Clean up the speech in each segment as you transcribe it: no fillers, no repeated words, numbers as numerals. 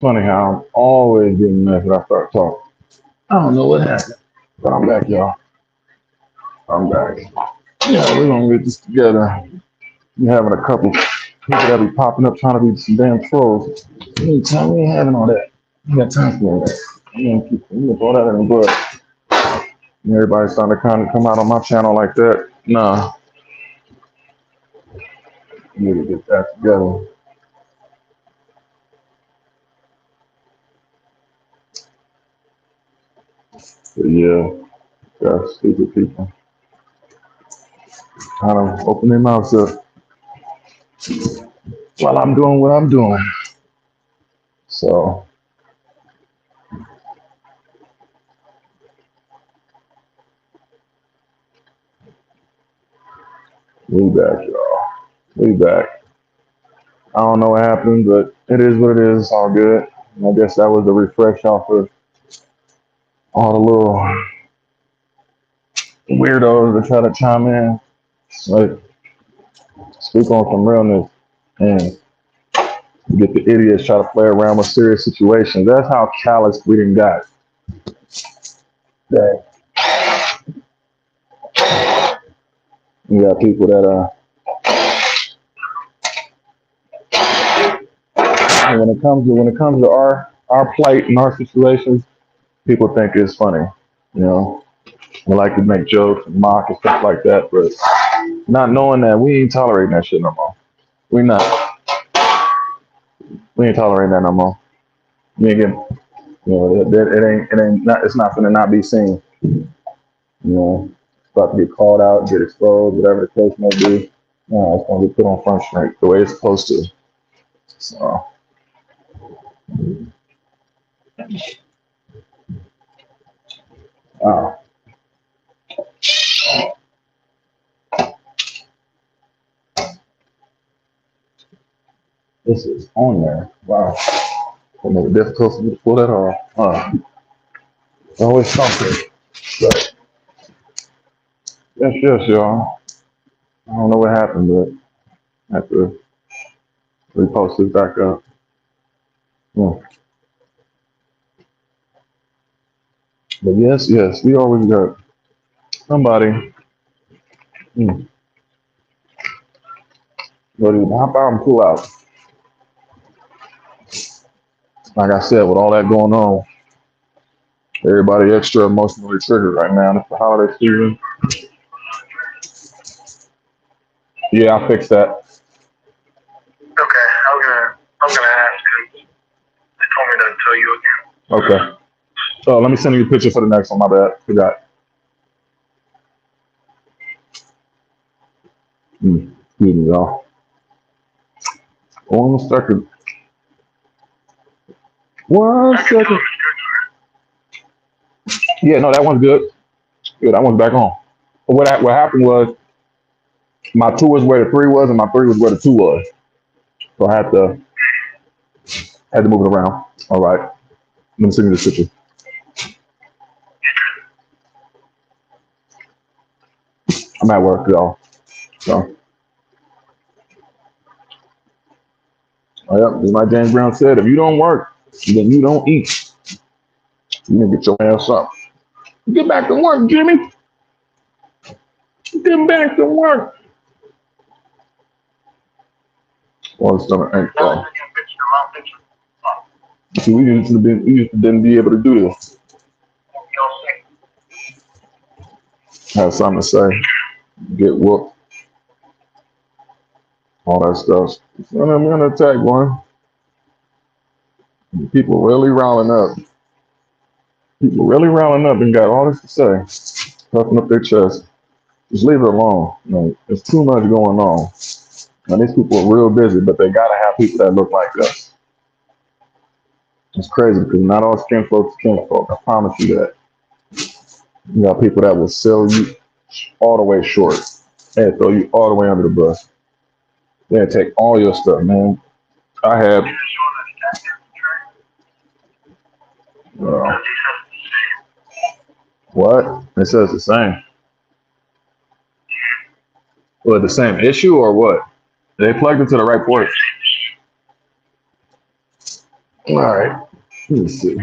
Funny how I'm always getting mad when I start talking. I don't know what happened. But I'm back, y'all. I'm back. Yeah, we're gonna get this together. You're having a couple people that be popping up trying to be some damn trolls. Anytime we ain't having all that. You got time for all that. You gonna throw that in the bud. And everybody's starting to kind of come out on my channel like that. Nah, you need to get that together. But yeah, got stupid people kind of open their mouths up while I'm doing what I'm doing. So we back, y'all. We back. I don't know what happened, but it is what it is. It's all good. And I guess that was the refresh off of all the little weirdos that try to chime in, like speak on some realness, and get the idiots try to play around with serious situations. That's how callous we done got. That you got people that when it comes to our plight and our situations, people think it's funny. You know, we like to make jokes and mock and stuff like that, but not knowing that we ain't tolerating that shit no more. We not. We ain't tolerating that no more. We ain't getting, it ain't not. It's not gonna not be seen. You know, it's about to get called out, get exposed, whatever the case may be. It's gonna get put on front street the way it's supposed to. So, uh, this is on there. Wow, it made it difficult for me to pull that off. Always something. But yes, y'all. I don't know what happened, but I have to repost this back up. Yeah. But yes, we always got somebody. Mm, ready to hop out and pull out. Like I said, with all that going on, everybody extra emotionally triggered right now. It's the holiday season. Yeah, I fixed that. Okay, I was gonna ask you. They told me to tell you again. Okay. Let me send you a picture for the next one. My bad. Forgot. Excuse me, y'all. One second. One I can tell second. if it's good. Yeah, no, that one's good. Yeah, that one's back on. What happened was my two was where the three was, and my three was where the two was. So I had to move it around. All right. Let me send you this picture. I'm at work, y'all. So, yep, just like James Brown said, if you don't work, then you don't eat. You need to get your ass up. Get back to work, Jimmy. Get back to work. Well, it's gonna ain't Now they so. sent you a picture, the wrong picture. Oh, See, we used to didn't be able to do this. you don't see. Have something to say, get whooped, all that stuff. And I'm gonna attack one. People really riling up. People really riling up and got all this to say. Puffing up their chest. Just leave it alone. There's too much going on. Now these people are real busy, but they gotta have people that look like us. It's crazy because not all skin folks are skin folk. I promise you that. You got people that will sell you all the way short and throw you all the way under the bus. They'll take all your stuff, man. I had Is it showing that it's active, Trey? uh, Because he says it's the same. what? It says the same. Well, the same issue or what? They plugged into the right port. All right. Let me see. PS2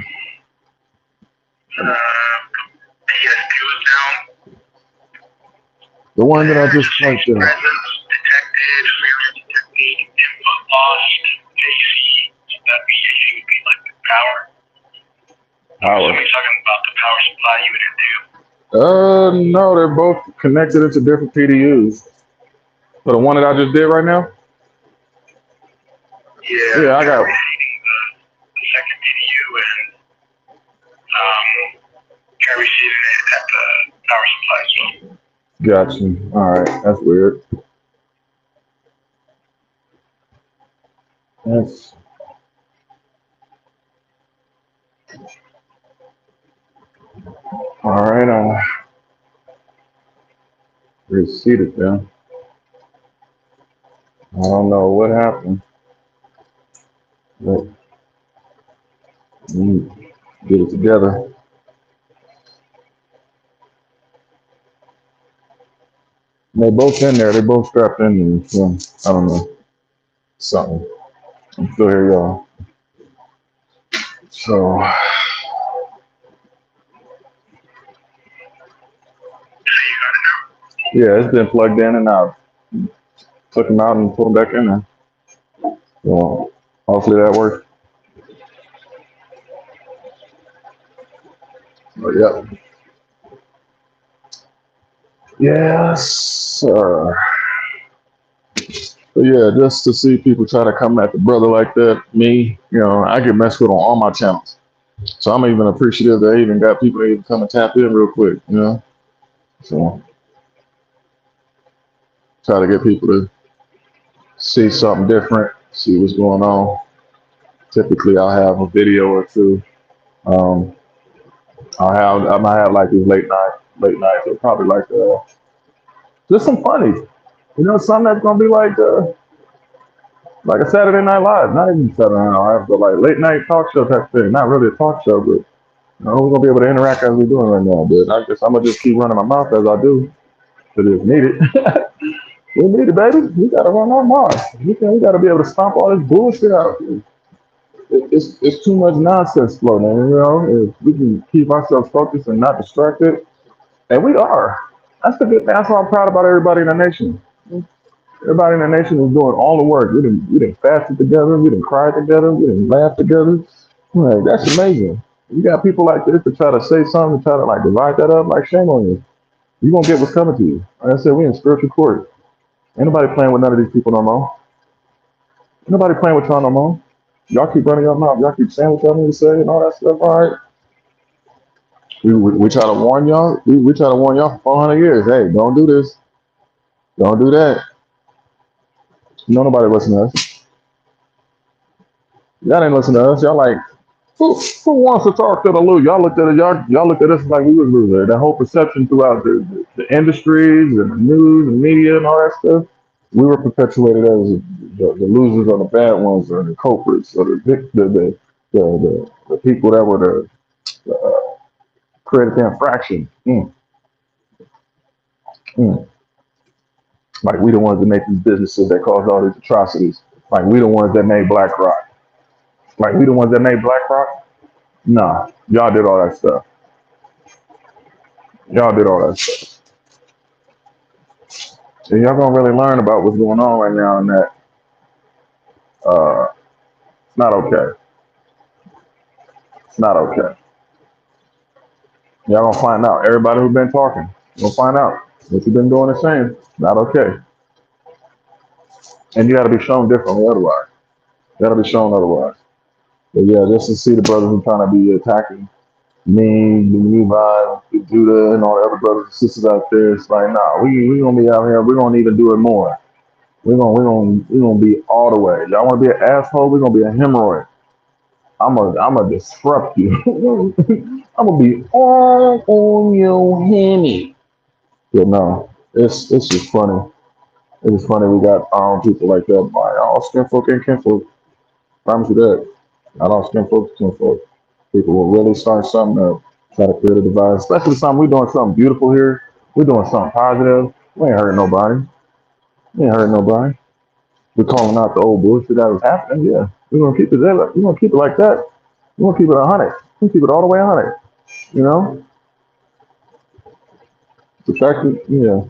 is down. The one that I just Change played there. presence detected, failure detected, input lost, AC. That AC would be like the power. Power. Somebody's talking about the power supply unit too. No, they're both connected into different PDUs. So the one that I just did right now? Yeah, I got. reseating the second PDU and reseating it at the power supply as well. Got you. All right, that's weird. That's. All right, reseated them. I don't know what happened, but we get it together. They both in there. They both strapped in there. So I don't know. Something. I'm still here, y'all. So yeah, it's been plugged in and out. Took them out and put them back in there. So hopefully that works. But yeah. Yes, sir. But yeah, just to see people try to come at the brother like that, me, I get messed with on all my channels. So I'm even appreciative that I even got people that even come and tap in real quick, So try to get people to see something different, see what's going on. Typically I'll have a video or two. I might have like these late nights, or probably like just some funny. Something that's gonna be like a Saturday Night Live, not even Saturday Night Live, but like late night talk show type thing. Not really a talk show, but we're gonna be able to interact as we're doing right now. But I guess I'm gonna just keep running my mouth as I do, because it's needed. We need it, baby. We gotta run our mouth. We gotta be able to stomp all this bullshit out. It's too much nonsense floating. If we can keep ourselves focused and not distracted, and we are. That's the good thing. That's why I'm proud about everybody in the nation. Everybody in the nation is doing all the work. We didn't fast together. We didn't cry together. We didn't laugh together. Like, that's amazing. You got people like this to try to say something, to try to like divide that up. Like, shame on you. You gonna get what's coming to you. Like I said, we in spiritual court. Ain't nobody playing with none of these people no more. Ain't nobody playing with y'all no more. Y'all keep running your mouth. Y'all keep saying what y'all need to say and all that stuff. All right. We try to warn y'all. We try to warn y'all for 400 years. Hey, don't do this. Don't do that. Nobody listen to us. Y'all ain't listen to us. Y'all like, who wants to talk to the loot? Y'all looked at it. Y'all looked at us like we was losers. That whole perception throughout the industries and the news and media and all that stuff. We were perpetuated as the losers or the bad ones or the culprits or the people that were the created the infraction. Mm. Like we the ones that make these businesses that caused all these atrocities. Like we the ones that made BlackRock. Like we the ones that made BlackRock. Nah, y'all did all that stuff. Y'all did all that stuff. And y'all gonna really learn about what's going on right now, and that it's not okay. It's not okay. Y'all gonna find out. Everybody who's been talking, gonna find out what you've been doing and saying. Not okay. And you gotta be shown differently otherwise. You gotta be shown otherwise. But yeah, just to see the brothers who trying to be attacking me, the Levi, the Judah, and all the other brothers and sisters out there, it's like, nah, we gonna be out here. We're gonna even do it more. We're gonna be all the way. Y'all wanna be an asshole? We're gonna be a hemorrhoid. I'm gonna disrupt you. I'm gonna be all on your hammy. But no, it's just funny. It's funny we got our own people like that. By all skin folk and kinfolk. Promise you that. Not all skin folk, kinfolk. People will really start something up, try to create a divide. Especially something we doing something beautiful here. We're doing something positive. We ain't hurting nobody. We ain't hurting nobody. We're calling out the old bullshit that was happening. Yeah. We're gonna keep it there. We're gonna keep it like that. We're gonna keep it 100. We're gonna keep it all the way 100. You know, the fact that yeah.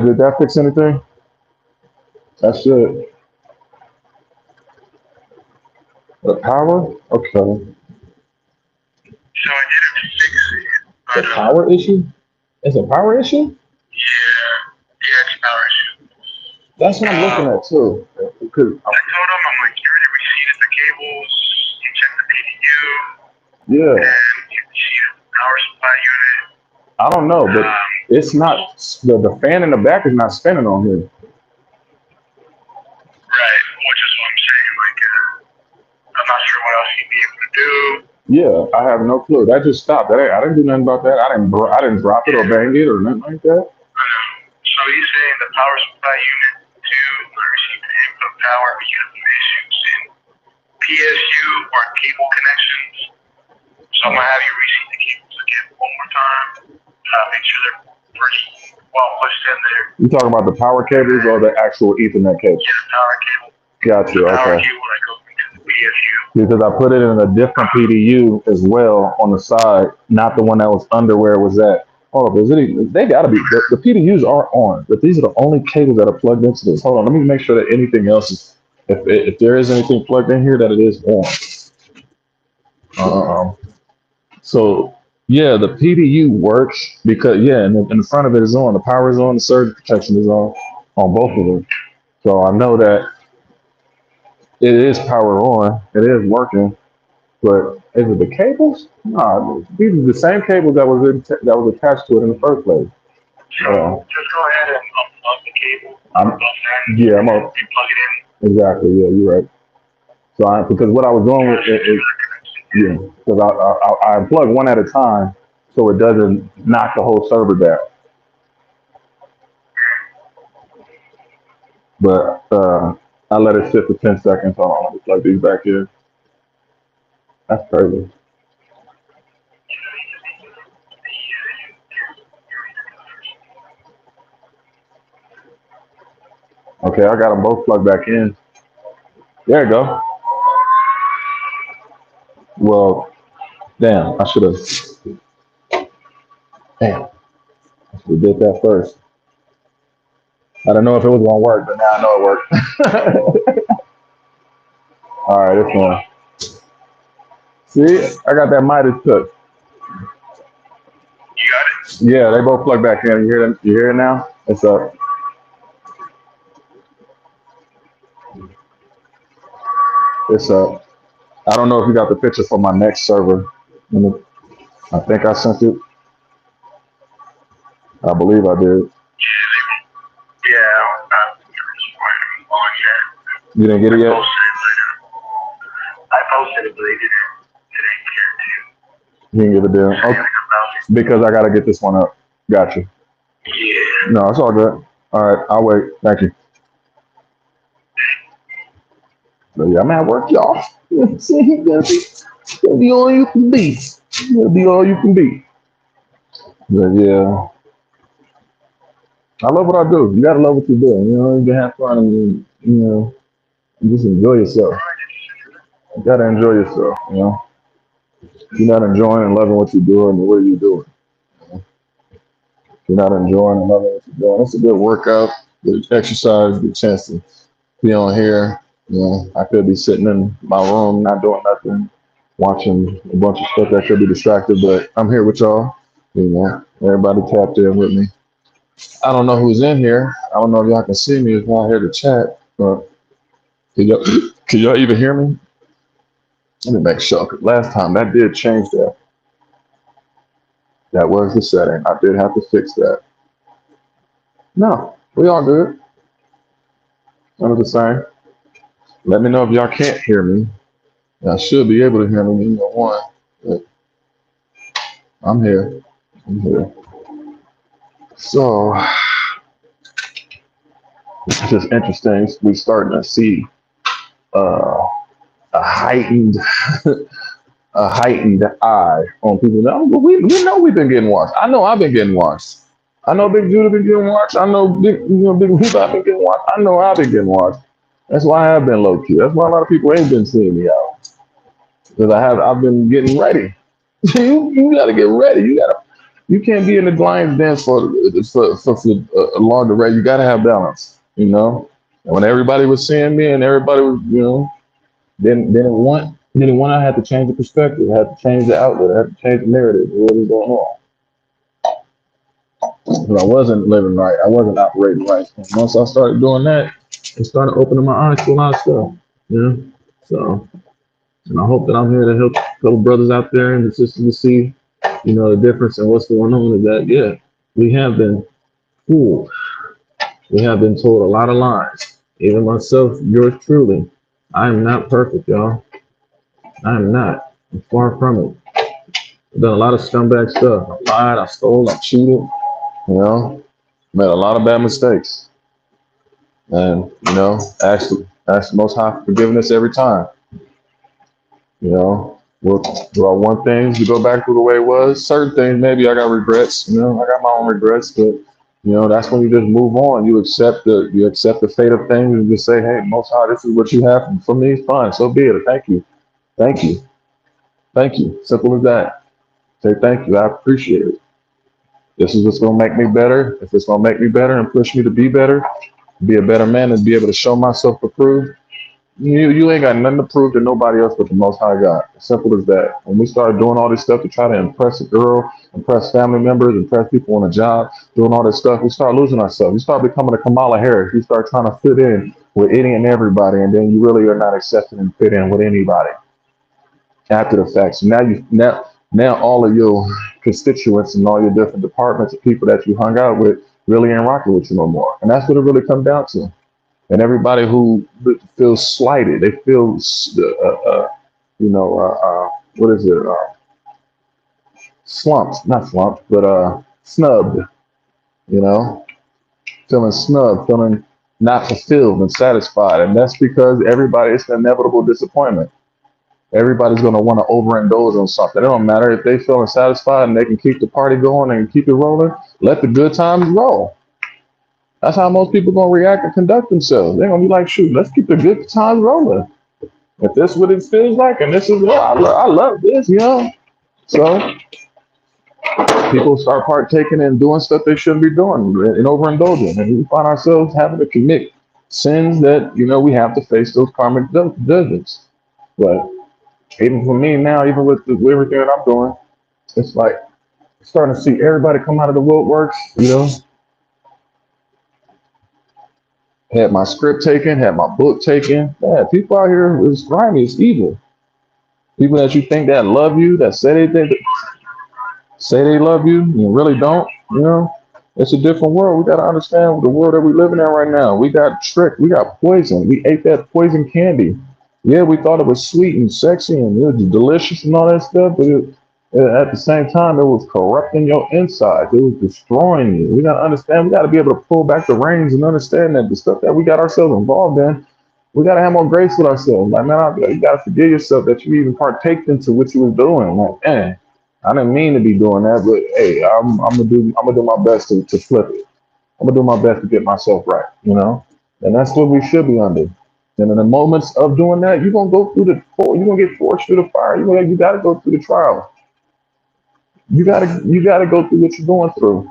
Did that fix anything? That should. The power? Okay. So I didn't fix it, The but power issue? It's a power issue? yeah, yeah, it's power issue. That's what I'm looking at too. Because I told him, I'm like, you already reseated the cables, you checked the PDU, yeah, and you reseated the power supply unit. I don't know, but it's not the fan in the back is not spinning on here. Right, which is what I'm saying. Like, I'm not sure what else he'd be able to do. Yeah, I have no clue. That just stopped. I didn't do nothing about that. I didn't drop it or bang it or nothing like that. So he's saying the power supply unit to receive the input power because of issues in PSU or cable connections. So I'm gonna have you reseat the cables again one more time. Make sure they're pretty well pushed in there. You talking about the power cables or the actual Ethernet cable? Yeah, the power cable. Gotcha. The power Okay. cable that goes into the PSU. Because I put it in a different PDU as well on the side, not the one that was under where it was at. Hold up, they gotta be the PDUs are on, but these are the only cables that are plugged into this. Hold on, let me make sure that anything else is, if there is anything plugged in here, that it is on. So yeah, the PDU works because in the front of it is on, the power is on, the surge protection is on both of them. So I know that it is power on, it is working. But is it the cables? No, these are the same cables that was attached to it in the first place. So just go ahead and unplug the cable. I'm Yeah, I'm and up. plug it in. Exactly. Yeah, you're right. So because what I was doing with it is because I unplug one at a time so it doesn't knock the whole server down. But I let it sit for 10 seconds. Hold on, let me plug these back here. That's crazy. Okay, I got them both plugged back in. There you go. Well, damn, I should have. Damn, I should have did that first. I don't know if it was gonna work, but now I know it worked. All right, it's on. See, I got that Midas took. You got it? Yeah, they both plug back in. You hear them? You hear it now? It's up. It's up. I don't know if you got the picture for my next server. I think I sent it. I believe I did. Yeah, I'm on yet. You didn't get it yet? I posted it, but it ain't here too. You didn't give it down. Okay. Because I gotta get this one up. Gotcha. Yeah. No, it's all good. All right, I'll wait. Thank you. But yeah, I'm at work, y'all. You know what I'm saying? You gotta be all you can be. You gotta be all you can be. But yeah, I love what I do. You gotta love what you're doing. You know, you can have fun and just enjoy yourself. You gotta enjoy yourself. You know, if you're not enjoying and loving what you're doing, then what are you doing? If you're not enjoying and loving what you're doing, it's a good workout, good exercise, good chance to be on here. You know, I could be sitting in my room, not doing nothing, watching a bunch of stuff that could be distracted, but I'm here with y'all. You know, everybody tapped in with me. I don't know who's in here. I don't know if y'all can see me. It's not here to chat, but can y'all even hear me? Let me make sure. 'Cause last time that did change that. That was the setting. I did have to fix that. No, we all good. I'm the same. Let me know if y'all can't hear me. I should be able to hear me. You know, one, but I'm here. I'm here. So it's just interesting. We starting to see a heightened a heightened eye on people. Now we know we've been getting watched. I know I've been getting watched. I know Big Judah been getting watched. I know Big Big Hoop I've been getting watched. I know I've been getting watched. That's why I have been low key. That's why a lot of people ain't been seeing me out because I've been getting ready. You got to get ready. You can't be in the lion's dance for a longer rate. You got to have balance. And when everybody was seeing me and everybody was then I had to change the perspective. I had to change the outlet. I had to change the narrative. What was going on? But I wasn't living right. I wasn't operating right. And once I started doing that, it started opening my eyes to a lot of stuff. Yeah. So, and I hope that I'm here to help fellow brothers out there in the system to see, the difference in what's going on. Is that we have been fooled. We have been told a lot of lies. Even myself, yours truly. I am not perfect, y'all. I am not. I'm far from it. I've done a lot of scumbag stuff. I lied, I stole, I cheated, you know, made a lot of bad mistakes. And, ask the Most High for forgiveness every time. Do I want things to go back to the way it was? Certain things, maybe I got regrets, I got my own regrets, but, that's when you just move on. You accept the fate of things and just say, hey, Most High, this is what you have for me. It's fine. So be it. Thank you. Thank you. Thank you. Simple as that. Say thank you. I appreciate it. This is what's going to make me better. If it's going to make me better and push me to be better, be a better man and be able to show myself approved, you ain't got nothing to prove to nobody else but the Most High God. Simple as that. When we start doing all this stuff to try to impress a girl, impress family members, impress people on a job, doing all this stuff, we start losing ourselves. We start becoming a Kamala Harris. We start trying to fit in with any and everybody, and then you really are not accepting and fit in with anybody after the fact. So now all of your constituents and all your different departments of people that you hung out with really ain't rocking with you no more. And that's what it really comes down to. And everybody who feels slighted, they feel, what is it? Slumped, not slumped, but snubbed, you know, feeling snubbed, feeling not fulfilled and satisfied. And that's because it's an inevitable disappointment. Everybody's going to want to overindulge on something. It don't matter if they feeling satisfied and they can keep the party going and keep it rolling. Let the good times roll. That's how most people gonna react and conduct themselves. They're gonna be like, shoot, let's keep the good times rolling. If this is what it feels like, and this is what I love this, So people start partaking and doing stuff they shouldn't be doing and overindulging, and we find ourselves having to commit sins that we have to face those karmic judgments. But even for me now, even with everything that I'm doing, it's like starting to see everybody come out of the woodworks. Had my script taken, had my book taken. Yeah, people out here is grimy, it's evil. People that you think that love you, that say they love you, and really don't. It's a different world. We got to understand the world that we're living in right now. We got tricked. We got poison. We ate that poison candy. Yeah, we thought it was sweet and sexy and it was delicious and all that stuff, but at the same time, it was corrupting your insides. It was destroying you. We got to understand. We got to be able to pull back the reins and understand that the stuff that we got ourselves involved in, we got to have more grace with ourselves. Like, man, you got to forgive yourself that you even partaked into what you was doing. Like, man, I didn't mean to be doing that, but hey, I'm gonna do my best to flip it. I'm gonna do my best to get myself right. And that's what we should be under. And in the moments of doing that, you're gonna go through you're gonna get forced through the fire. You gotta go through the trial. You gotta go through what you're going through.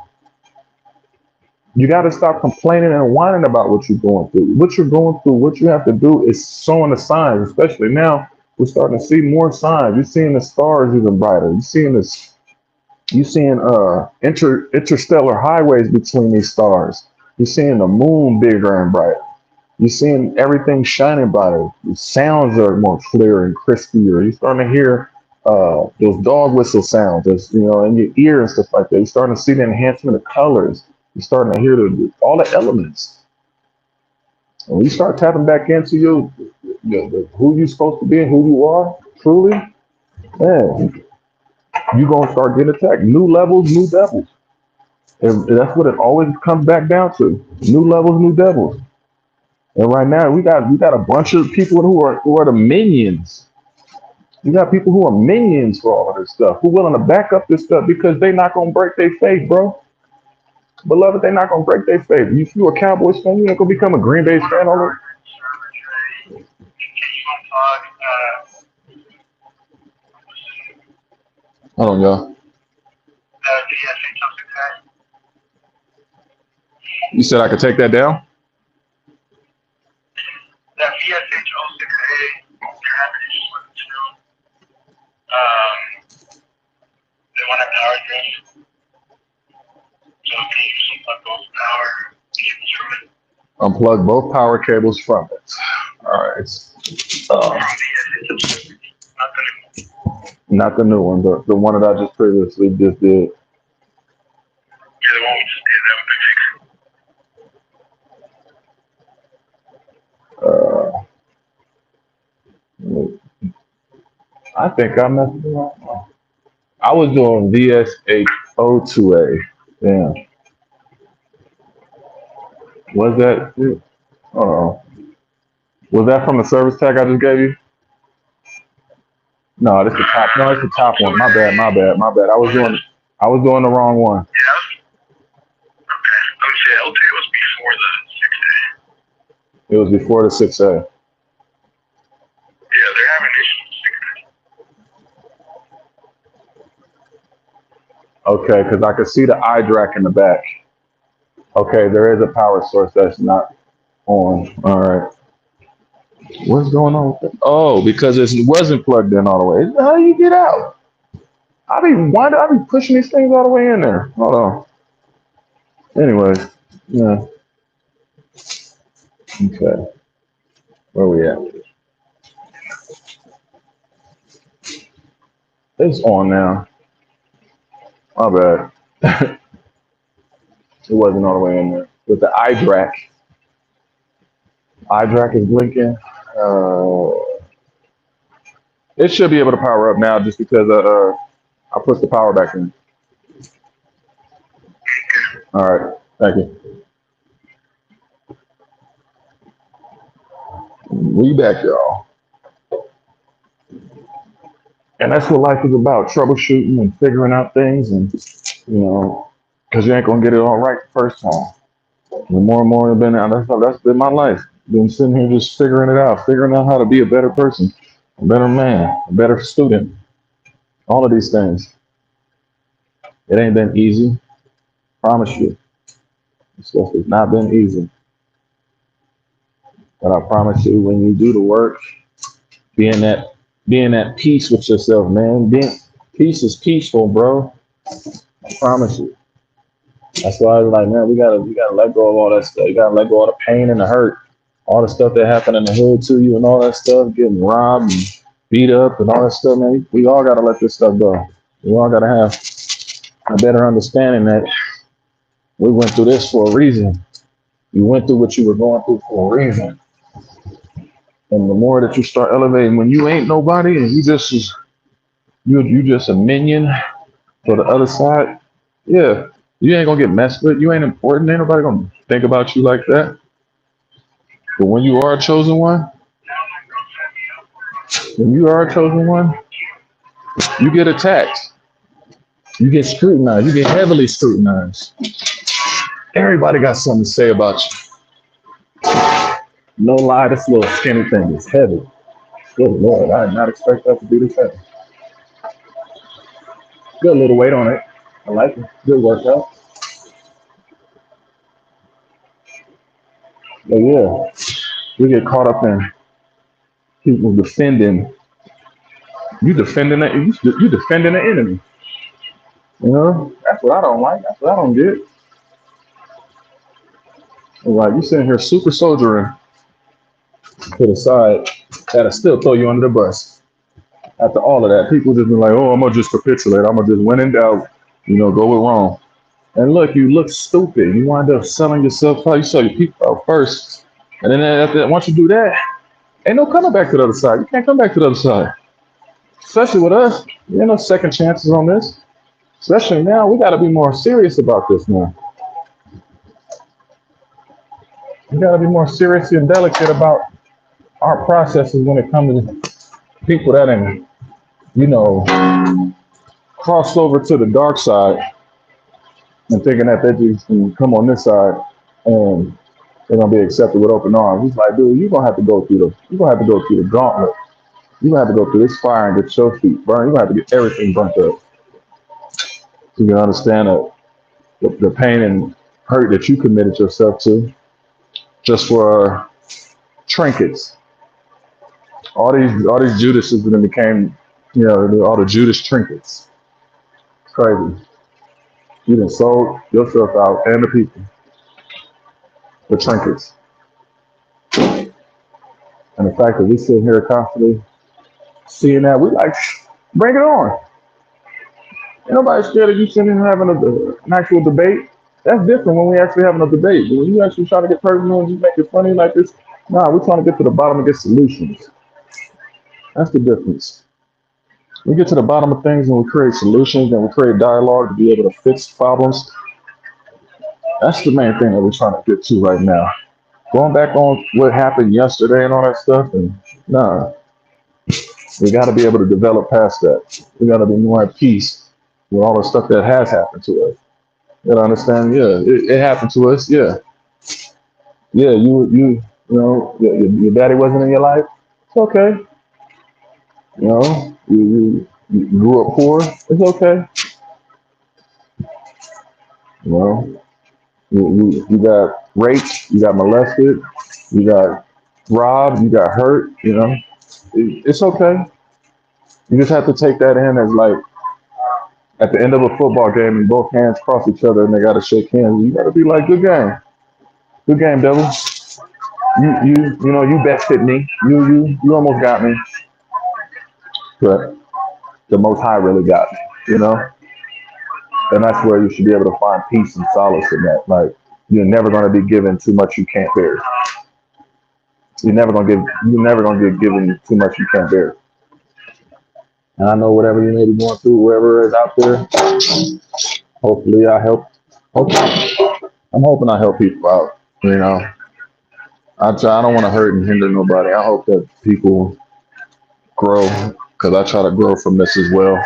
You gotta stop complaining and whining about what you're going through. What you're going through, what you have to do is showing the signs. Especially now, we're starting to see more signs. You're seeing the stars even brighter. You're seeing this. You're seeing interstellar highways between these stars. You're seeing the moon bigger and brighter. You're seeing everything shining brighter. The sounds are more clear and crispier. You're starting to hear those dog whistle sounds, in your ear and stuff like that. You're starting to see the enhancement of colors. You're starting to hear all the elements. And when you start tapping back into who you're supposed to be and who you are, truly, man, you're going to start getting attacked. New levels, new devils. And that's what it always comes back down to. New levels, new devils. And right now we got a bunch of people who are the minions. You got people who are minions for all of this stuff, who willing to back up this stuff because they not gonna break their faith, bro. Beloved, they not gonna break their faith. If you're a Cowboys fan, you ain't gonna become a Green Bay fan all over. Hold on, y'all. You said I could take that down? That VSH06A, they're having issues with it too. They want to power drift. So can you just unplug both power cables from it? Unplug both power cables from it. All right. From VSH06, not the new one. Not the new one, the one that I just previously just did. Yeah, the one we just did, that would be fixed. I think I messed it up. I was doing VSH02A. Yeah. Was that? Oh, was that from the service tag I just gave you? No, this the top. No, it's the top one. My bad. I was doing the wrong one. Yeah, okay. I would say LT was before the 6A. It was before the 6A. Yeah, they're having issues with 6A. Okay, because I could see the iDRAC in the back. Okay, there is a power source that's not on. All right. What's going on with it? Oh, because it wasn't plugged in all the way. How do you get out? Why do I be pushing these things all the way in there? Hold on. Anyways, yeah. Okay. Where we at? It's on now. My bad. It wasn't all the way in there. With the iDRAC. iDRAC is blinking. It should be able to power up now just because I pushed the power back in. All right. Thank you. We back, y'all. And that's what life is about, troubleshooting and figuring out things, and because you ain't gonna get it all right the first time. The more and more I've been out, that's been my life. Been sitting here just figuring out how to be a better person, a better man, a better student. All of these things. It ain't been easy. Promise you. This stuff has not been easy. But I promise you, when you do the work, being at peace with yourself, man. Peace is peaceful, bro. I promise you. That's why I was like, man, we gotta let go of all that stuff. You gotta let go of the pain and the hurt, all the stuff that happened in the hood to you, and all that stuff, getting robbed and beat up and all that stuff, man. We all gotta let this stuff go. We all gotta have a better understanding that we went through this for a reason. You went through what you were going through for a reason. And the more that you start elevating, when you ain't nobody and you just a minion for the other side, yeah, you ain't gonna get messed with. You ain't important. Ain't nobody gonna think about you like that. But when you are a chosen one, you get attacked. You get scrutinized. You get heavily scrutinized. Everybody got something to say about you. No lie, this little skinny thing is heavy. Good Lord, I did not expect that to be this heavy. Good little weight on it. I like it. Good workout. But yeah, we get caught up in people defending. You defending the enemy. That's what I don't like. That's what I don't get. Like, you sitting here super soldiering to the side, that'll still throw you under the bus. After all of that, people just be like, oh, I'm gonna just capitulate. I'm gonna just win in doubt, go with wrong. And look, you look stupid. You wind up selling yourself out. You sell your people out first. And then after that, once you do that, ain't no coming back to the other side. You can't come back to the other side. Especially with us. There ain't no second chances on this. Especially now, we gotta be more serious about this now. We gotta be more serious and delicate about our processes when it comes to people that ain't, crossed over to the dark side and thinking that they just can come on this side and they're gonna be accepted with open arms. It's like, dude, you're gonna have to go through the gauntlet. You gonna have to go through this fire and get your feet burned. You gonna have to get everything burnt up. So you can understand the pain and hurt that you committed yourself to just for trinkets. All these Judases that became, all the Judas trinkets. It's crazy. You done sold yourself out and the people for trinkets. And the fact that we sit here constantly seeing that, we like, bring it on. Ain't nobody scared of you sitting here having an actual debate. That's different when we actually having a debate. But when you actually try to get personal and just make it funny like this, nah, we're trying to get to the bottom and get solutions. That's the difference. We get to the bottom of things and we create solutions and we create dialogue to be able to fix problems. That's the main thing that we're trying to get to right now. Going back on what happened yesterday and all that stuff, and nah, we got to be able to develop past that. We got to be more at peace with all the stuff that has happened to us. You gotta understand, yeah, it happened to us, yeah. Yeah, your daddy wasn't in your life. It's okay. You grew up poor. It's okay. You know, you got raped, you got molested, you got robbed, you got hurt. It's okay. You just have to take that in as like at the end of a football game and both hands cross each other and they gotta shake hands. You gotta be like, good game, devil. You bested me. You almost got me, but the Most High really got me. And that's where you should be able to find peace and solace in that. Like you're never gonna be given too much you can't bear. You're never gonna get given too much you can't bear. And I know whatever you may be going through, whoever is out there, hopefully I help. I'm hoping I help people out. I don't want to hurt and hinder nobody. I hope that people grow because I try to grow from this as well.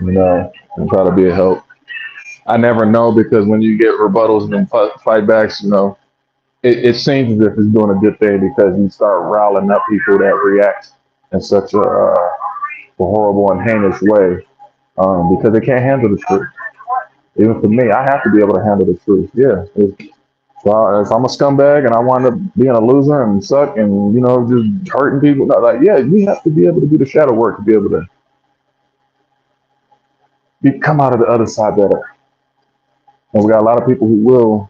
And try to be a help. I never know because when you get rebuttals and fight backs, it seems as if it's doing a good thing because you start riling up people that react in such a horrible and heinous way because they can't handle the truth. Even for me, I have to be able to handle the truth. Yeah. If I'm a scumbag and I wind up being a loser and suck and, just hurting people, you have to be able to do the shadow work to be able to come out of the other side better. And we got a lot of people who will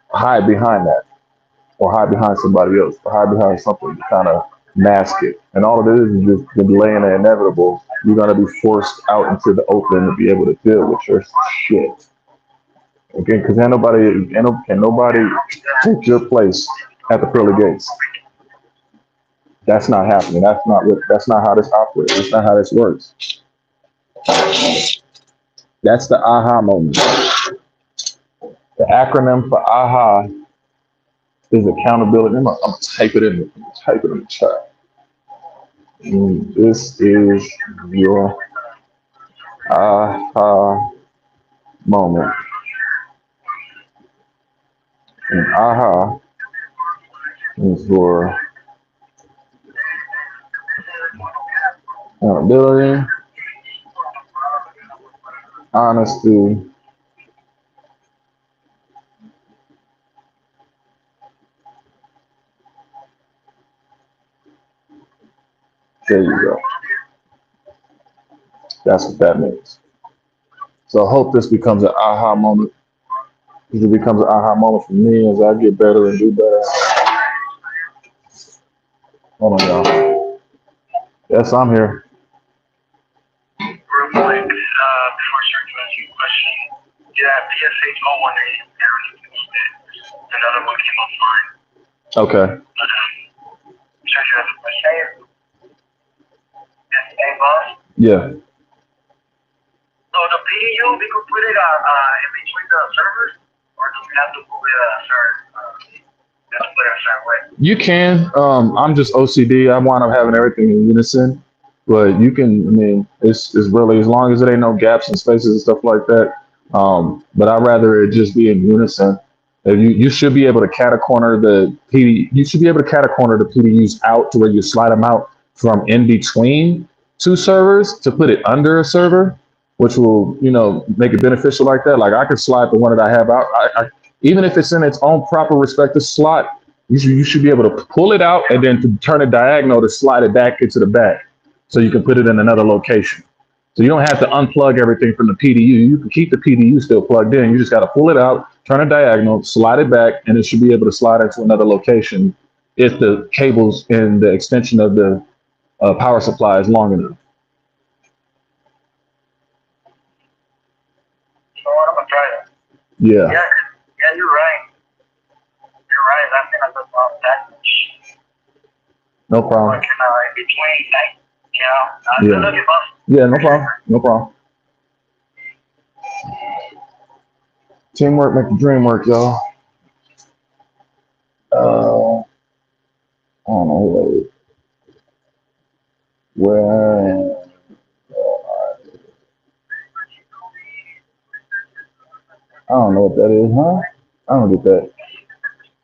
hide behind that or hide behind somebody else or hide behind something to kind of mask it. And all it is just delaying the inevitable. You're going to be forced out into the open to be able to deal with your shit. Again, because can nobody take your place at the pearly gates. That's not happening. That's not how this operates. That's not how this works. That's the aha moment. The acronym for aha is accountability. I'm gonna type it in the chat. This is your aha moment. And aha is for accountability, honesty, there you go. That's what that means. So I hope this becomes an aha moment. It becomes an aha moment for me as I get better and do better. Hold on, y'all. Yes, I'm here. Real quick, before I start to ask you a question, yeah, PSH 018, another one came up fine. Okay. Sure you have a question? Hey, boss? Yeah. So the PDU, we could put it in between the servers, or do we have to put it a certain way? You can. I'm just OCD. I wind up having everything in unison. But you can, it's really, as long as there ain't no gaps and spaces and stuff like that. But I'd rather it just be in unison. You should be able to catacorner the PDUs out to where you slide them out from in between two servers to put it under a server, which will, make it beneficial like that. Like I could slide the one that I have out. Even if it's in its own proper respective slot, you should be able to pull it out and then to turn it diagonal to slide it back into the back, so you can put it in another location. So you don't have to unplug everything from the PDU. You can keep the PDU still plugged in. You just got to pull it out, turn it diagonal, slide it back, and it should be able to slide into another location if the cables and the extension of the power supply is long enough. So I'm gonna try that. Yeah, Yeah, yeah, you're right. You're right. I think I just lost that. no problem. Like in between, like, I Yeah. look at both. Yeah, no problem. No problem. Teamwork make the dream work, y'all. I don't know where. I don't know what that is, huh? I don't get that.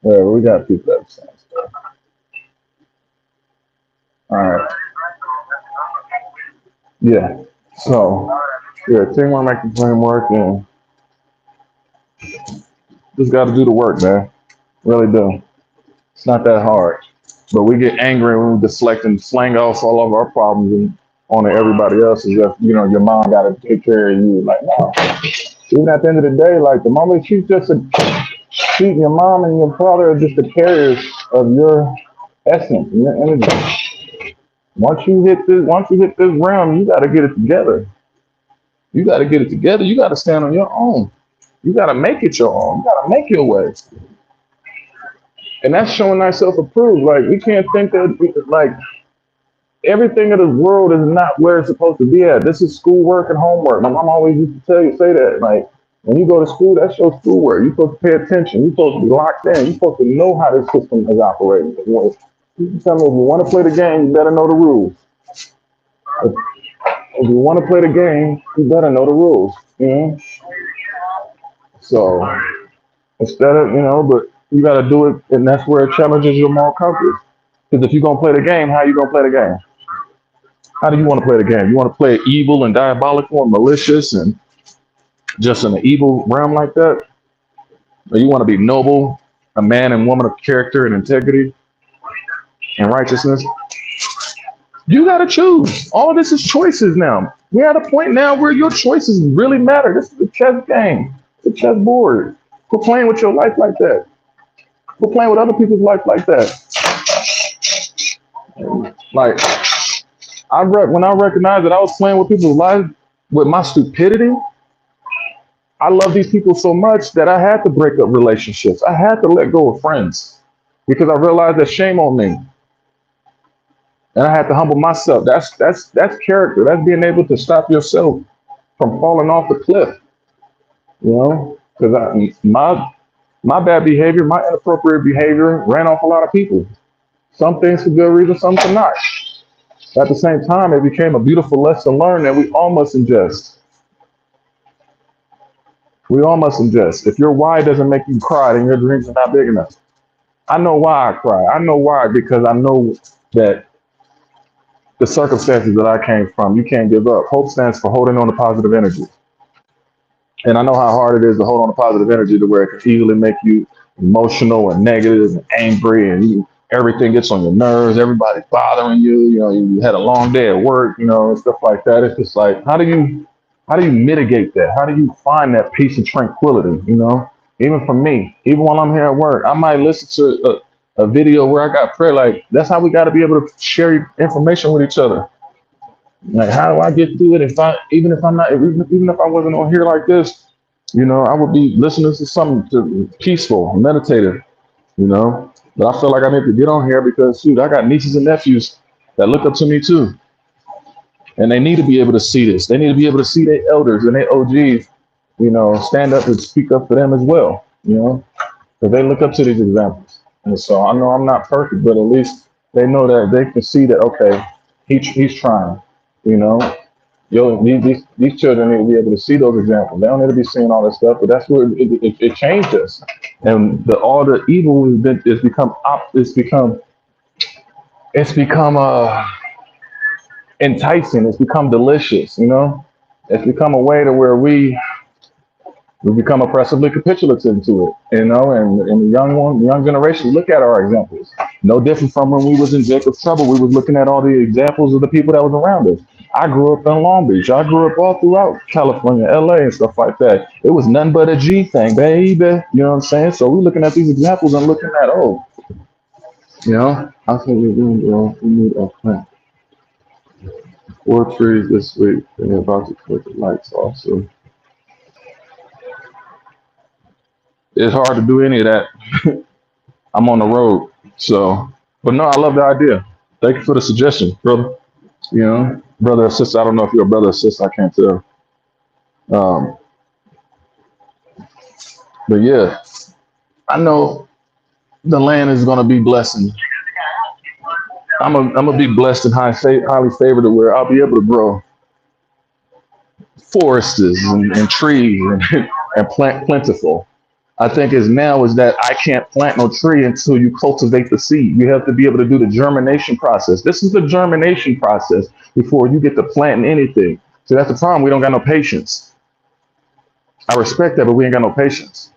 Whatever, we got people that saying stuff. All right. Yeah. So, yeah, teamwork make the dream work, and just got to do the work, man. Really do. It's not that hard. But we get angry when we deflect and slang off all of our problems and onto everybody else. Is just, your mom got to take care of you. Like, no. Even at the end of the day, like, the moment she's just your mom and your father are just the carriers of your essence and your energy. Once you hit this realm, you got to get it together. You got to get it together. You got to stand on your own. You got to make it your own. You got to make your way. And that's showing thyself approved. Like, we can't think that, like, everything in this world is not where it's supposed to be at. This is schoolwork and homework. My mom always used to say that. Like, when you go to school, that's your schoolwork. You're supposed to pay attention. You're supposed to be locked in. You're supposed to know how this system is operating. You tell me, if you want to play the game, you better know the rules. If you want to play the game, you better know the rules. So instead of, but you got to do it, and that's where it challenges your moral compass. Because if you're going to play the game, how you going to play the game? How do you want to play the game? You want to play it evil and diabolical and malicious and just in an evil realm like that? Or you want to be noble, a man and woman of character and integrity and righteousness? You got to choose. All of this is choices now. We're at a point now where your choices really matter. This is a chess game. It's a chess board. Quit playing with your life like that. Quit playing with other people's life like that. Like, when I recognized that I was playing with people's lives with my stupidity, I love these people so much that I had to break up relationships. I had to let go of friends because I realized that shame on me. And I had to humble myself. That's character. That's being able to stop yourself from falling off the cliff. Because my bad behavior, my inappropriate behavior ran off a lot of people. Some things for good reason, some for not. At the same time, it became a beautiful lesson learned that we all must ingest. We all must ingest. If your why doesn't make you cry, then your dreams are not big enough. I know why I cry. I know why, because I know that the circumstances that I came from, you can't give up. Hope stands for holding on to positive energy. And I know how hard it is to hold on to positive energy to where it can easily make you emotional and negative and angry, and everything gets on your nerves. Everybody's bothering you. You had a long day at work, and stuff like that. It's just like, how do you mitigate that? How do you find that peace and tranquility? Even for me, even while I'm here at work, I might listen to a video where I got prayer. Like, that's how we got to be able to share information with each other. Like, how do I get through it? Even if I wasn't on here like this, I would be listening to something peaceful, meditative, But I feel like I need to get on here because, shoot, I got nieces and nephews that look up to me too. And they need to be able to see this. They need to be able to see their elders and their OGs, stand up and speak up for them as well, because they look up to these examples. And so I know I'm not perfect, but at least they know that they can see that, okay, he's trying, These children need to be able to see those examples. They don't need to be seeing all this stuff, but that's where it changed us. And all the evil has become enticing. It's become delicious. You know, it's become a way to where we become oppressively capitulative to it, you know, and the young generation look at our examples. No different from when we was in Jacob's trouble, we was looking at all the examples of the people that was around us. I grew up in Long Beach. I grew up all throughout California, LA, and stuff like that. It was nothing but a G thing, baby. You know what I'm saying? So we're looking at these examples and looking at, oh, you know, I think we need a plant 4 trees this week. They're about to put the lights off. So it's hard to do any of that. I'm on the road. So, but no, I love the idea. Thank you for the suggestion, brother. You know, brother or sister. I don't know if you're a brother or sister. I can't tell. Um, but yeah, I know the land is going to be blessing. I'm gonna be blessed and highly favored to where I'll be able to grow forests and trees and plant plentiful. I think is now is that I can't plant no tree until you cultivate the seed. You have to be able to do the germination process. This is the germination process before you get to planting anything. So that's the problem. We don't got no patience. I respect that, but we ain't got no patience.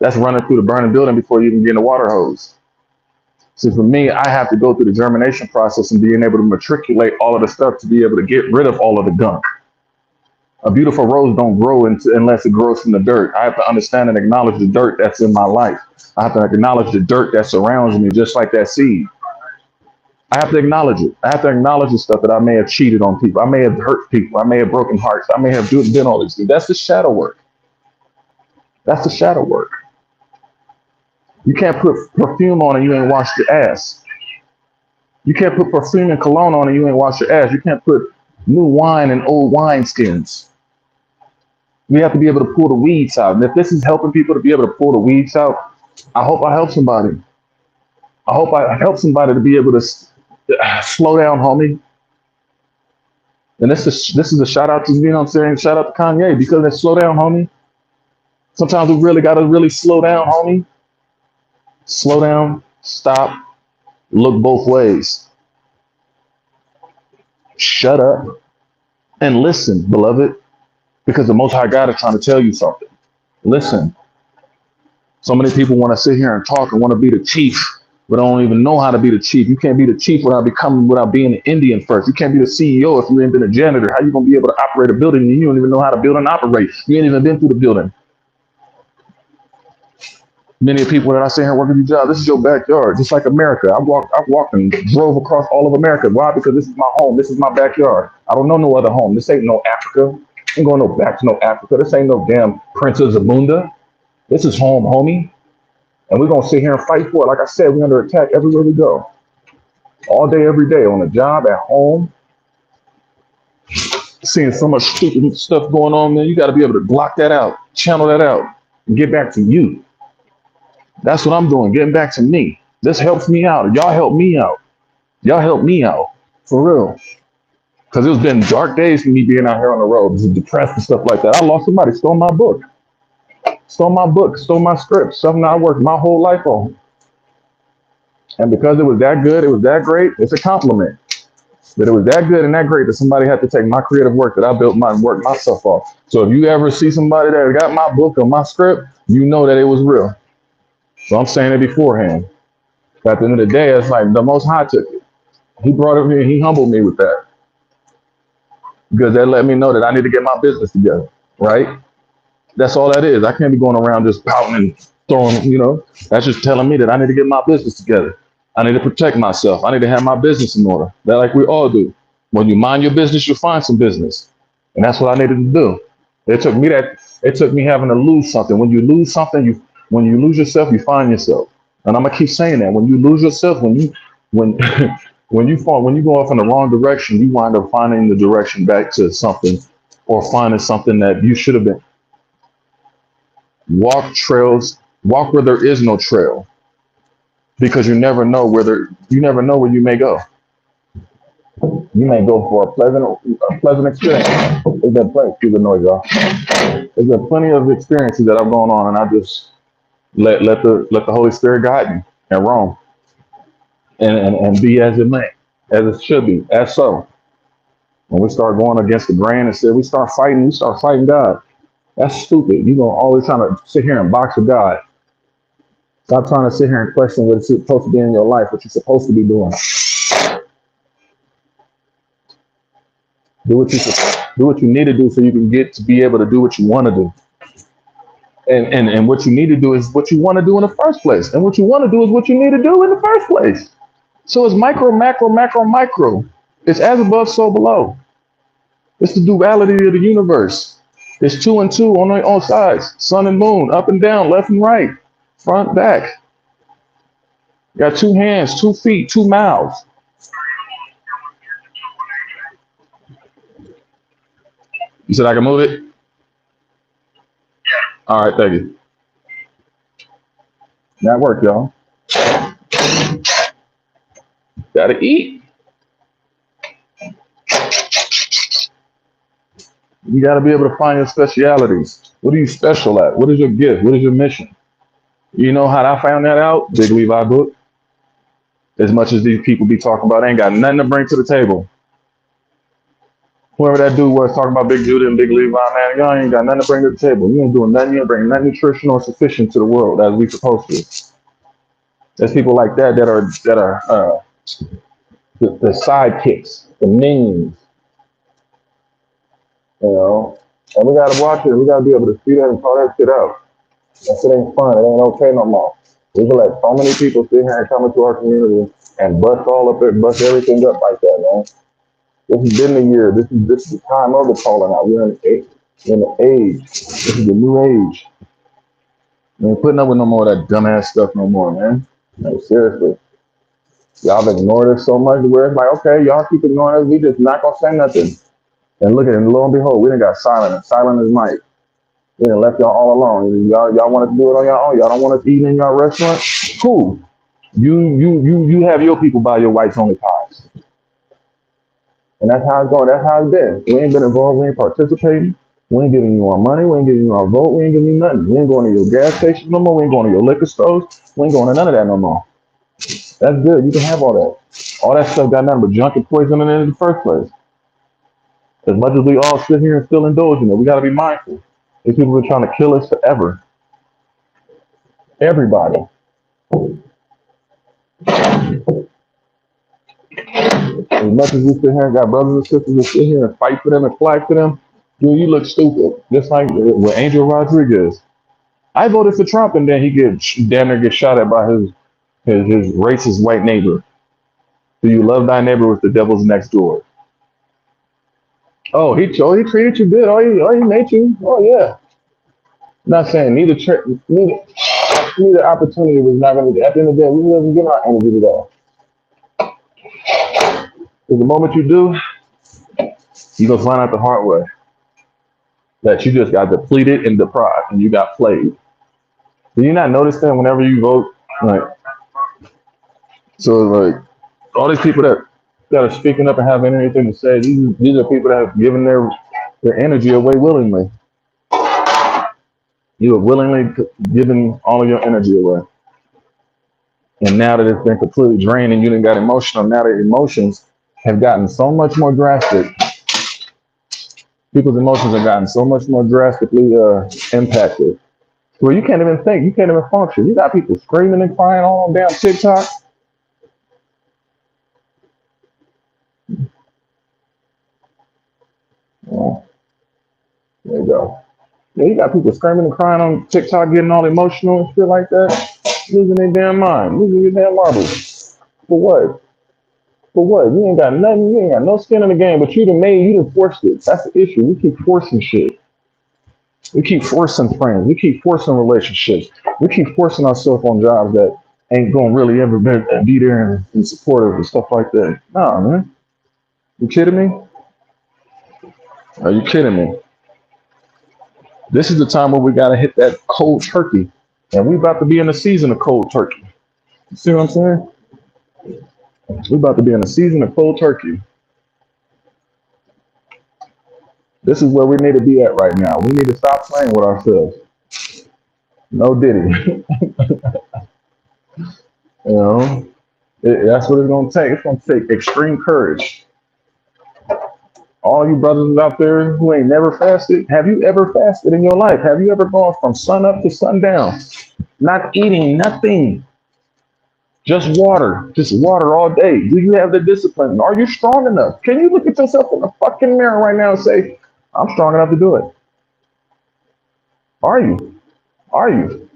That's running through the burning building before you even get in the water hose. So for me, I have to go through the germination process and being able to matriculate all of the stuff to be able to get rid of all of the gunk. A beautiful rose don't grow unless it grows from the dirt. I have to understand and acknowledge the dirt that's in my life. I have to acknowledge the dirt that surrounds me, just like that seed. I have to acknowledge it. I have to acknowledge the stuff that I may have cheated on people. I may have hurt people. I may have broken hearts. I may have done all these things. That's the shadow work. That's the shadow work. You can't put perfume on and you ain't washed your ass. You can't put perfume and cologne on and you ain't washed your ass. You can't put new wine in old wine skins. We have to be able to pull the weeds out. And if this is helping people to be able to pull the weeds out, I hope I help somebody. I hope I help somebody to be able to slow down, homie. And this is a shout out to, you know what I'm saying? Shout out to Kanye because they slow down, homie. Sometimes we really got to really slow down, homie. Slow down, stop, look both ways. Shut up and listen, beloved, because the Most High God is trying to tell you something. Listen. So many people want to sit here and talk and want to be the chief, but don't even know how to be the chief. You can't be the chief without being an Indian first. You can't be the CEO if you ain't been a janitor. How you gonna be able to operate a building and you don't even know how to build and operate? You ain't even been through the building. Many people that I sit here working your job, this is your backyard, just like America. I've walked and drove across all of America. Why? Because this is my home. This is my backyard. I don't know no other home. This ain't no Africa. I ain't going no back to no Africa. This ain't no damn Prince of Zamunda. This is home, homie. And we're gonna sit here and fight for it. Like I said, we're under attack everywhere we go. All day, every day, on the job, at home. Seeing so much stupid stuff going on, man. You gotta be able to block that out, channel that out, and get back to you. That's what I'm doing, getting back to me. This helps me out. Y'all help me out. Y'all help me out. For real. Because it's been dark days for me being out here on the road, just depressed and stuff like that. I lost somebody, stole my book. Stole my script, something I worked my whole life on. And because it was that good, it was that great, it's a compliment. That it was that good and that great that somebody had to take my creative work that I built my work myself off. So if you ever see somebody that got my book or my script, you know that it was real. So I'm saying it beforehand. But at the end of the day, it's like the Most High took it. He brought it here and he humbled me with that. Because that let me know that I need to get my business together, right? That's all that is. I can't be going around just pouting and throwing, you know. That's just telling me that I need to get my business together. I need to protect myself. I need to have my business in order. That like we all do. When you mind your business, you'll find some business. And that's what I needed to do. It took me having to lose something. When you lose something, when you lose yourself, you find yourself. And I'm gonna keep saying that. When you lose yourself, when when you go off in the wrong direction, you wind up finding the direction back to something or finding something that you should have been. Walk where there is no trail. Because you never know where you may go. You may go for a pleasant experience. There's been plenty, excuse the noise, y'all. There's been plenty of experiences that have gone on, and I just let the Holy Spirit guide me and roam and be as it may, as it should be, as so. When we start going against the grain and say we start fighting God. That's stupid. You're gonna always trying to sit here and box with God. Stop trying to sit here and question what it's supposed to be in your life, what you're supposed to be doing. Do what you need to do so you can get to be able to do what you want to do. And what you need to do is what you want to do in the first place. And what you want to do is what you need to do in the first place. So it's micro, macro, macro, micro. It's as above, so below. It's the duality of the universe. It's two and two on all sides. Sun and moon, up and down, left and right, front, back. You got two hands, 2 feet, 2 mouths. You said I can move it? Yeah. All right, thank you. That worked, y'all. Gotta eat. You gotta be able to find your specialities. What are you special at? What is your gift? What is your mission? You know how I found that out? Big Levi book. As much as these people be talking about, I ain't got nothing to bring to the table. Whoever that dude was talking about Big Judah and Big Levi, man, y'all ain't got nothing to bring to the table. You ain't doing nothing. You ain't bringing nothing nutritional or sufficient to the world as we supposed to. There's people like that that are the sidekicks, the minions, you know. And we gotta watch it. We gotta be able to see that and call that shit out. That shit ain't fun. It ain't okay no more. We can let so many people sit here and come into our community and bust everything up like that, man. This has been the year. This is the time of the calling out. We're in the age. This is the new age. We ain't putting up with no more of that dumbass stuff no more, man. No, seriously. Y'all have ignored us so much where it's like, okay, y'all keep ignoring us. We just not gonna say nothing. And look at it, and lo and behold, we done got silent. And silent as night. We done left y'all all alone. Y'all wanted to do it on your own. Y'all don't want us eating in your restaurant. Cool. You have your people buy your whites only pies. And that's how it's going. That's how it's been. We ain't been involved. We ain't participating. We ain't giving you our money. We ain't giving you our vote. We ain't giving you nothing. We ain't going to your gas station no more. We ain't going to your liquor stores. We ain't going to none of that no more. That's good. You can have all that. All that stuff got nothing but junk and poison in it in the first place. As much as we all sit here and still indulge in it, we got to be mindful. These people are trying to kill us forever. Everybody. As much as we sit here and got brothers and sisters that sit here and fight for them and fight for them, dude, you look stupid. Just like with Angel Rodriguez. I voted for Trump and then he damn near get shot at by his racist white neighbor. Do you love thy neighbor with the devil's next door? Oh, he treated you good. He made you. Oh yeah. Not saying neither opportunity was not going to. At the end of the day, we wasn't getting our energy to that. Because the moment you do, you gonna find out the hard way that you just got depleted and deprived, and you got played. Do you not notice that whenever you vote, like, so like all these people that are speaking up and having anything to say, these are people that have given their energy away willingly. You have willingly given all of your energy away. And now that it's been completely drained and you didn't got emotional, now that emotions have gotten so much more drastic. People's emotions have gotten so much more drastically impacted. Where you can't even think, you can't even function. You got people screaming and crying all on damn TikTok. Yeah, there you go. Yeah, you got people screaming and crying on TikTok, getting all emotional and shit like that, losing their damn mind, losing their damn marbles. For what? For what? You ain't got nothing. You ain't got no skin in the game, but you done forced it. That's the issue. We keep forcing shit. We keep forcing friends. We keep forcing relationships. We keep forcing ourselves on jobs that ain't gonna really ever be there and supportive and stuff like that. Nah, man. You kidding me? Are you kidding me? This is the time where we gotta hit that cold turkey. And we about to be in the season of cold turkey. You see what I'm saying? We about to be in a season of cold turkey. This is where we need to be at right now. We need to stop playing with ourselves. No Diddy. You know, that's what it's gonna take. It's gonna take extreme courage. All you brothers out there who ain't never fasted, have you ever fasted in your life? Have you ever gone from sun up to sundown, not eating nothing, just water all day? Do you have the discipline? Are you strong enough? Can you look at yourself in the fucking mirror right now and say, I'm strong enough to do it? Are you? Are you?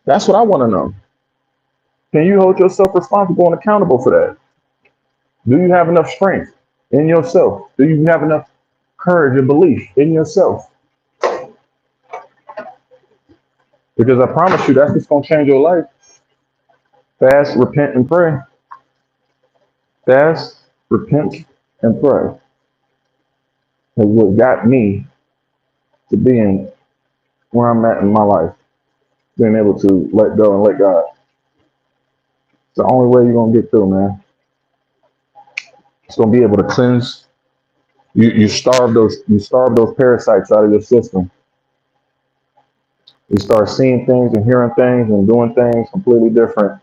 That's what I want to know. Can you hold yourself responsible and accountable for that? Do you have enough strength in yourself? Do you have enough courage and belief in yourself? Because I promise you, that's what's going to change your life. Fast, repent, and pray. Fast, repent, and pray. Is what got me to being where I'm at in my life. Being able to let go and let God. It's the only way you're going to get through, man. It's going to be able to cleanse. You starve those parasites out of your system. You start seeing things and hearing things and doing things completely different.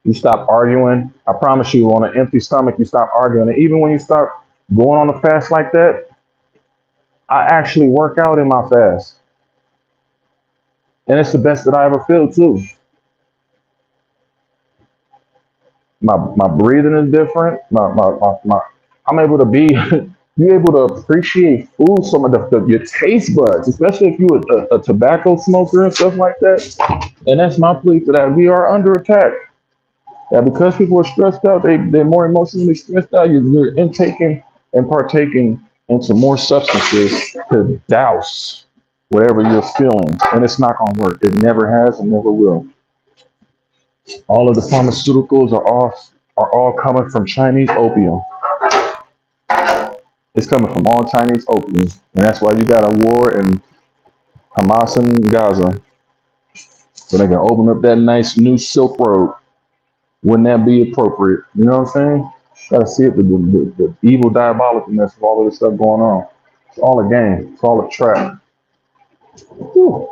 You stop arguing. I promise you, on an empty stomach, you stop arguing. And even when you start going on a fast like that, I actually work out in my fast. And it's the best that I ever feel too. My breathing is different. I'm able to be you able to appreciate food, some of your taste buds, especially if you a tobacco smoker and stuff like that. And that's my plea for that. We are under attack. That because people are stressed out, they're more emotionally stressed out. You're intaking and partaking into more substances to douse whatever you're feeling, and it's not going to work. It never has and never will. All of the pharmaceuticals are all coming from Chinese opium. It's coming from all Chinese opium, and that's why you got a war in Hamas and Gaza, so they can open up that nice new Silk Road. Wouldn't that be appropriate? You know what I'm saying? Gotta see it, the evil diabolicalness of all of this stuff going on. It's all a game. It's all a trap. Whew.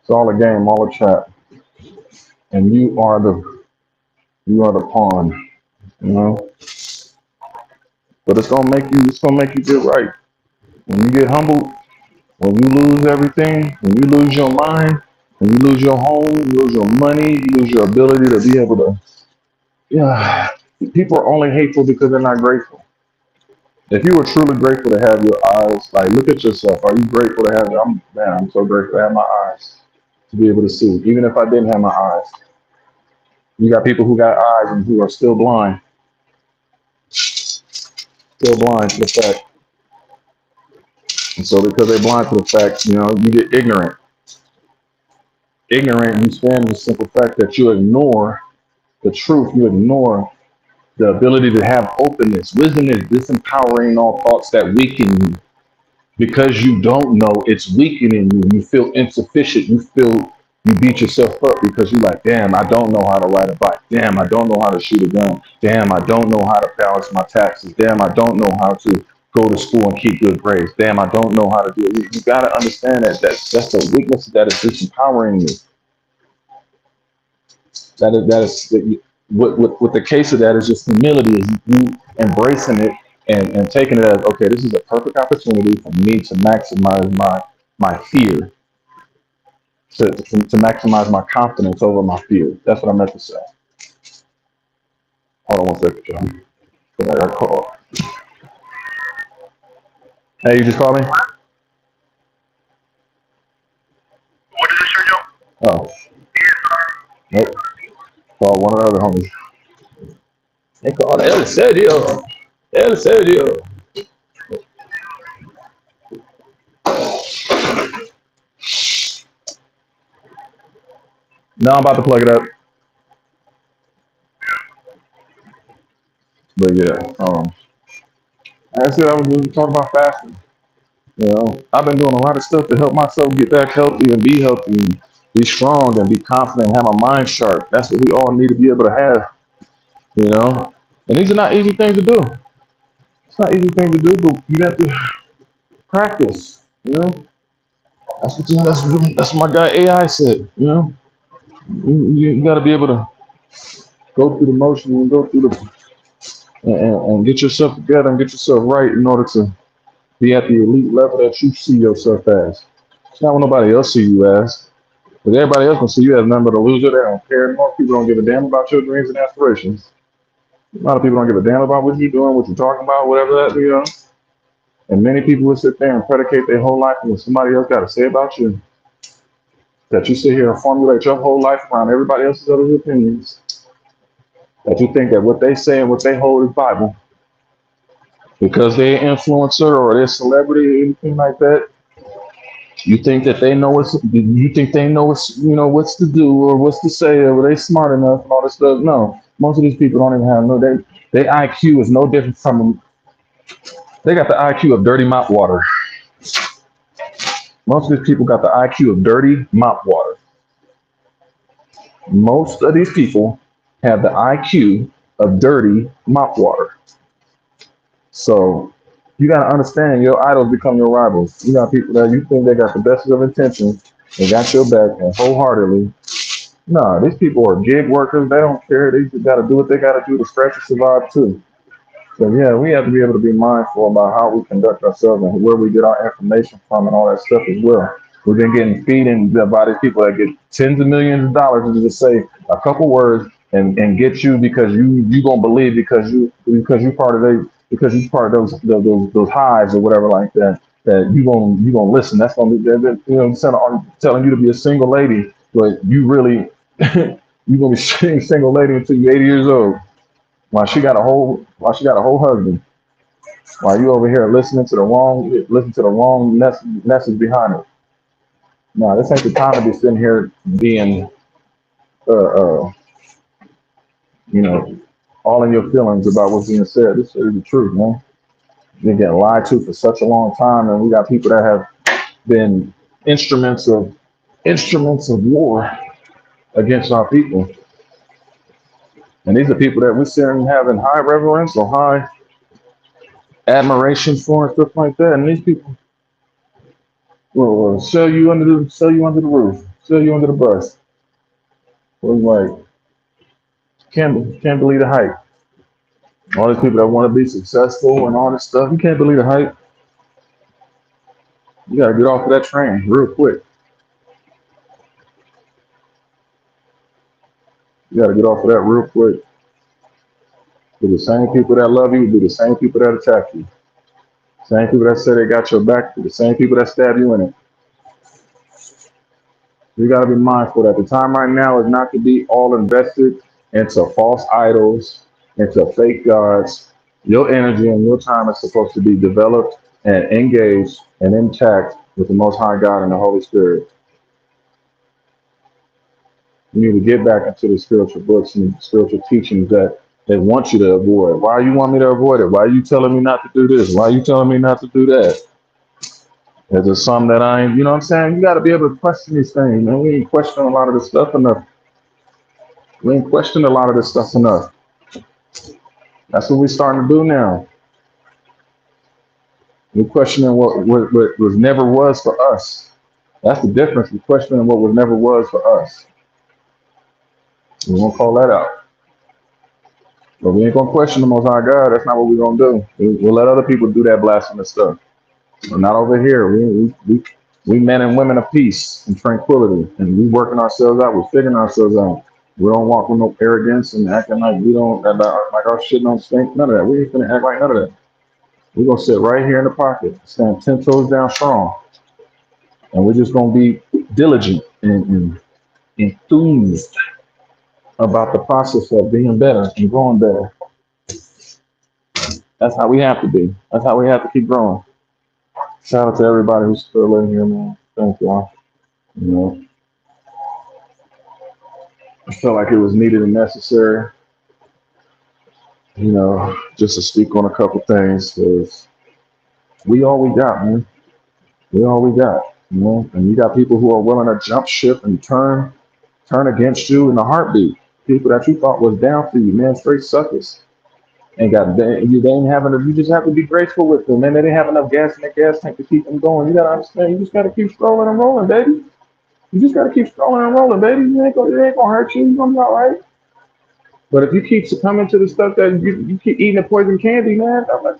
It's all a game, all a trap. And you are the pawn, you know? But it's gonna make you get right. When you get humbled, when you lose everything, when you lose your mind, when you lose your home, you lose your money, you lose your ability to be able to, yeah, people are only hateful because they're not grateful. If you were truly grateful to have your eyes, like look at yourself. Are you grateful to have? I'm so grateful to have my eyes to be able to see. Even if I didn't have my eyes, you got people who got eyes and who are still blind to the fact. And so because they're blind to the fact, you get ignorant. Ignorant, you stand the simple fact that you ignore the truth. You ignore the ability to have openness. Wisdom is disempowering all thoughts that weaken you. Because you don't know, it's weakening you. You feel insufficient. You beat yourself up because you're like, damn, I don't know how to ride a bike. Damn, I don't know how to shoot a gun. Damn, I don't know how to balance my taxes. Damn, I don't know how to go to school and keep good grades. Damn, I don't know how to do it. You got to understand that's a weakness that is disempowering you. That is what the case of that is just humility, is you embracing it and taking it as, okay, this is a perfect opportunity for me to maximize my fear, to maximize my confidence over my fear. That's what I meant to say. Hold on one second, John. I got a call. Hey, you just called me? What is it, Sergio? Oh, nope. Call one of the other homies. They called El Sergio. El Sergio. No, I'm about to plug it up. But yeah, I said I was going to talk about fasting. I've been doing a lot of stuff to help myself get back healthy and be healthy and be strong and be confident and have my mind sharp. That's what we all need to be able to have, you know. And these are not easy things to do. It's not easy thing to do, but you have to practice. That's what my guy AI said. You got to be able to go through the motions and go through the and get yourself together and get yourself right in order to be at the elite level that you see yourself as. It's not what nobody else see you as. Because everybody else can see you as nothing but a loser. They don't care anymore. People don't give a damn about your dreams and aspirations. A lot of people don't give a damn about what you're doing, what you're talking about, whatever that, you know. And many people will sit there and predicate their whole life on what somebody else got to say about you. That you sit here and formulate your whole life around everybody else's other opinions. That you think that what they say and what they hold is Bible. Because they're an influencer or they're a celebrity or anything like that, you think that they know what's you think they know what's what's to do or what's to say or they smart enough and all this stuff. No. Most of these people don't even have no they IQ is no different from they got the IQ of dirty mop water. Most of these people got the IQ of dirty mop water. Most of these people have the IQ of dirty mop water. So you gotta understand your idols become your rivals. You got people that you think they got the best of intentions, they got your back and wholeheartedly. No, these people are gig workers. They don't care. They just got to do what they got to do to scratch and survive too. So yeah, we have to be able to be mindful about how we conduct ourselves and where we get our information from and all that stuff as well. We've been getting feeding by these people that get tens of millions of dollars to just say a couple words and get you because you gonna believe because you part of you part of those hives or whatever like that that you gonna listen. That's gonna be telling you to be a single lady, but you really you gonna be single lady until you're 80 years old. While she got a whole husband, while you over here listen to the wrong message behind it. No, this ain't the time to be sitting here being, uh, uh, you know, all in your feelings about what's being said. This is the truth, man. You're getting lied to for such a long time, and we got people that have been instruments of war against our people. And these are people that we're sitting having high reverence or high admiration for and stuff like that. And these people will sell you under the roof, sell you under the bus. It was like can't believe the hype. All these people that want to be successful and all this stuff, you can't believe the hype. You gotta get off of that train real quick. You gotta get off of that real quick. Be the same people that love you, be the same people that attack you. Same people that say they got your back, be the same people that stab you in it. We got to be mindful that the time right now is not to be all invested into false idols, into fake gods. Your energy and your time is supposed to be developed and engaged and intact with the Most High God and the Holy Spirit. You need to get back into the spiritual books and spiritual teachings that they want you to avoid. Why you want me to avoid it? Why are you telling me not to do this? Why are you telling me not to do that? Is there some that I ain't, you know what I'm saying? You got to be able to question these things, man. We ain't questioning a lot of this stuff enough. We ain't questioning a lot of this stuff enough. That's what we're starting to do now. We're questioning what was never was for us. That's the difference. We're questioning what was never was for us. We won't call that out. But we ain't going to question the Most High God. That's not what we're going to do. We'll let other people do that blasphemous stuff. We're not over here. We men and women of peace and tranquility. And we working ourselves out. We're figuring ourselves out. We don't walk with no arrogance and acting like we don't, like our shit don't stink. None of that. We ain't gonna act like none of that. We're gonna sit right here in the pocket, stand 10 toes down strong. And we're just gonna be diligent and enthused about the process of being better and growing better. That's how we have to be. That's how we have to keep growing. Shout out to everybody who's still in here, man. Thank y'all. You know, I felt like it was needed and necessary, just to speak on a couple things because we all we got, man. We all we got. And you got people who are willing to jump ship and turn against you in a heartbeat. People that you thought was down for you, man, straight suckers. They ain't having you just have to be grateful with them, man. They didn't have enough gas in their gas tank to keep them going. You gotta understand, you just gotta keep scrolling and rolling, baby. You just gotta keep scrolling and rolling, baby. It ain't gonna hurt you. You're gonna be all right. But if you keep succumbing to the stuff that you keep eating the poison candy, man, I'm like,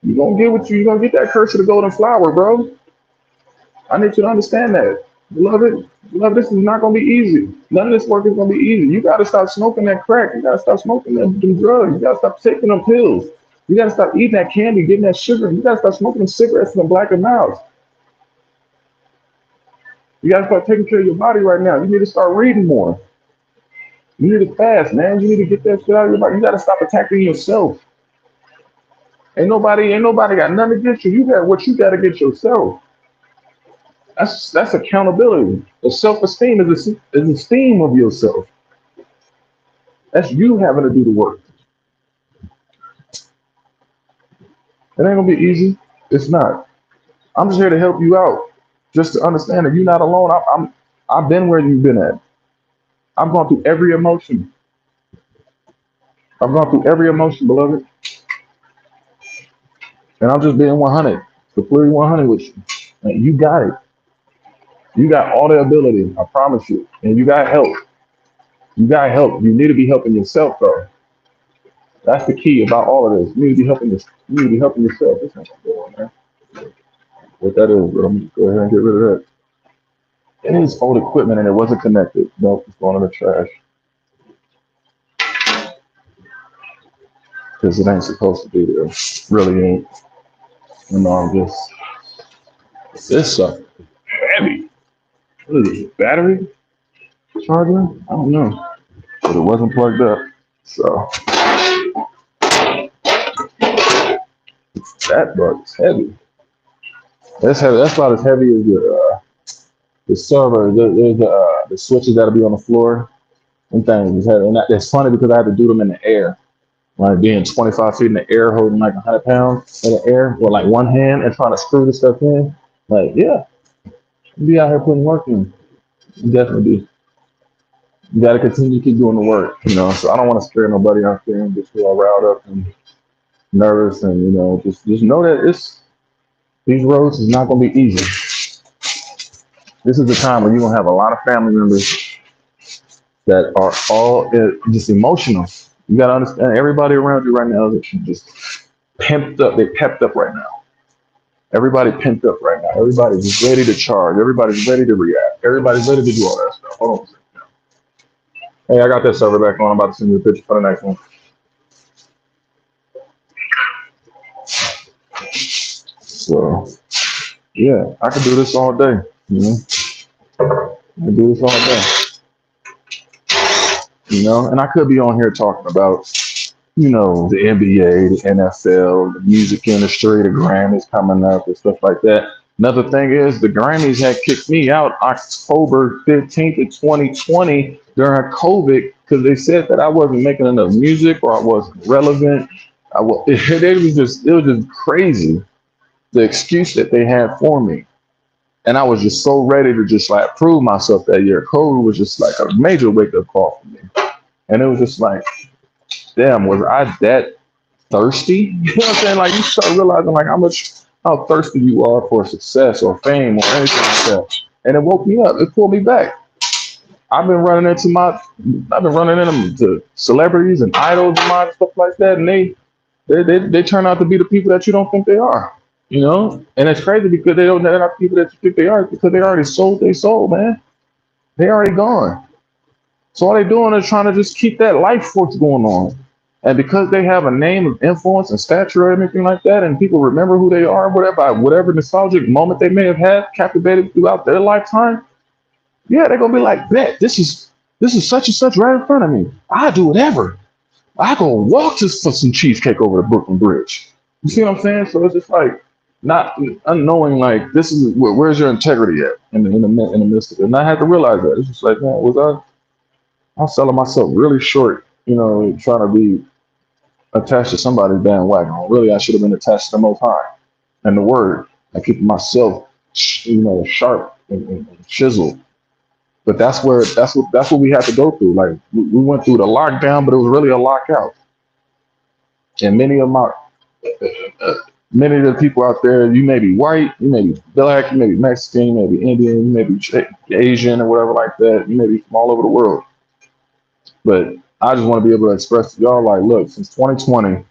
you gonna get that curse of the golden flower, bro. I need you to understand that. Beloved, this is not gonna be easy. None of this work is gonna be easy. You gotta stop smoking that crack. You gotta stop smoking them drugs. You gotta stop taking them pills. You gotta stop eating that candy, getting that sugar. You gotta stop smoking them cigarettes and them black and mouths. You gotta start taking care of your body right now. You need to start reading more. You need to fast, man. You need to get that shit out of your body. You gotta stop attacking yourself. Ain't nobody got nothing against you. You got what you gotta get yourself. That's accountability. The self-esteem is esteem of yourself. That's you having to do the work. It ain't gonna be easy. It's not. I'm just here to help you out. Just to understand that you're not alone. I've been where you've been at. I've gone through every emotion. I've gone through every emotion, beloved. And I'm just being 100, completely 100 with you. And you got it. You got all the ability. I promise you. And you got help. You got help. You need to be helping yourself, though. That's the key about all of this. You need to be helping this. You need to be helping yourself. This ain't gonna go on there. What that is, bro. I'm gonna go ahead and get rid of that. It is old equipment and it wasn't connected. Nope, it's going in the trash because it ain't supposed to be there. Really ain't. You know, I'm just this stuff heavy. What is it? Battery charger? I don't know, but it wasn't plugged up. So that bug's heavy. That's heavy. That's about as heavy as the server. The switches that'll be on the floor. And things is heavy. And that's funny because I had to do them in the air. Like being 25 feet in the air, holding like 100 pounds in the air with like one hand and trying to screw this stuff in. Like, yeah, be out here putting work in. Definitely be. You got to continue to keep doing the work, you know. So I don't want to scare nobody out there and get you all riled up and nervous, and you know, just know that these roads is not going to be easy. This is the time where you're going to have a lot of family members that are all just emotional. You got to understand, everybody around you right now is just pimped up. They pepped up right now. Everybody pimped up right now. Everybody's ready to charge. Everybody's ready to react. Everybody's ready to do all that stuff. Hold on a second. Hey, I got that server back on. I'm about to send you a picture for the next one. So, yeah, I could do this all day. You know, I could do this all day. You know, and I could be on here talking about, you know, the NBA, the NFL, the music industry, the Grammys coming up and stuff like that. Another thing is the Grammys had kicked me out October 15th of 2020 during COVID because they said that I wasn't making enough music or I wasn't relevant. It was just crazy, the excuse that they had for me. And I was just so ready to just like prove myself that year. COVID was just like a major wake up call for me. And it was just like, damn, was I that thirsty? You know what I'm saying? Like you start realizing like how thirsty you are for success or fame or anything like that. And it woke me up. It pulled me back. I've been running into celebrities and idols of mine and stuff like that, and they turn out to be the people that you don't think they are. You know? And it's crazy because they're not the people that you think they are because they already sold their soul, man. They already gone. So all they're doing is trying to just keep that life force going on. And because they have a name of influence and stature or anything like that, and people remember who they are, whatever nostalgic moment they may have had captivated throughout their lifetime, yeah, they're gonna be like, bet this is such and such right in front of me. I do whatever. I go walk just for some cheesecake over the Brooklyn Bridge. You see what I'm saying? So it's just like not unknowing, like this is where's your integrity at in the midst of it. And I had to realize that it's just like, man, I'm selling myself really short, you know, trying to be attached to somebody's bandwagon. Really, I should have been attached to the Most High and the Word and keeping myself, you know, sharp and chiseled. But that's what we had to go through. Like we went through the lockdown, but it was really a lockout. And many of the people out there, you may be white, you may be black, you may be Mexican, you may be Indian, you may be Asian or whatever like that. You may be from all over the world. But I just want to be able to express to y'all, like, look, since 2020,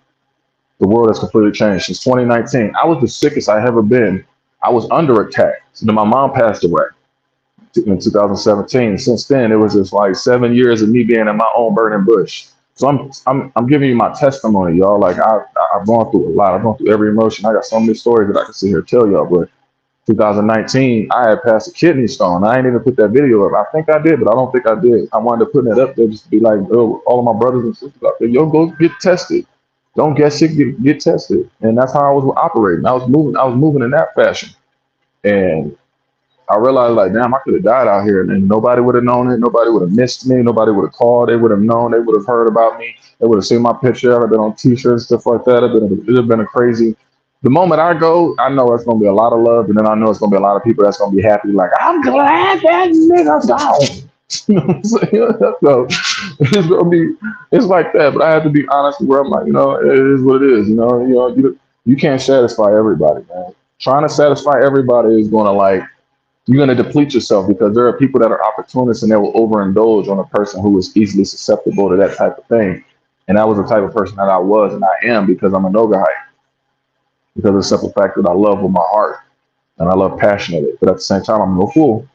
the world has completely changed. Since 2019, I was the sickest I ever been. I was under attack. So then my mom passed away in 2017. Since then, it was just like 7 years of me being in my own burning bush. So I'm giving you my testimony, y'all. Like I've gone through a lot. I've gone through every emotion. I got so many stories that I can sit here and tell y'all. But 2019, I had passed a kidney stone. I ain't even put that video up. I think I did, but I don't think I did. I wanted to put it up there just to be like, oh, all of my brothers and sisters out there, yo, go get tested. Don't get sick, get tested. And that's how I was operating. I was moving in that fashion. And I realized, like, damn, I could have died out here and nobody would have known it. Nobody would have missed me. Nobody would have called. They would have known. They would have heard about me. They would have seen my picture. I've been on t-shirts, stuff like that. It would have been a crazy. The moment I go, I know it's going to be a lot of love. And then I know it's going to be a lot of people that's going to be happy. Like, I'm glad that nigga's gone. You know what I'm saying? So it's going to be, it's like that. But I have to be honest where I'm like, it is what it is. You can't satisfy everybody, man. Trying to satisfy everybody is going to like, you're going to deplete yourself because there are people that are opportunists and they will overindulge on a person who is easily susceptible to that type of thing. And that was the type of person that I was and I am because I'm a Noga because of the simple fact that I love with my heart and I love passionately. But at the same time, I'm no fool.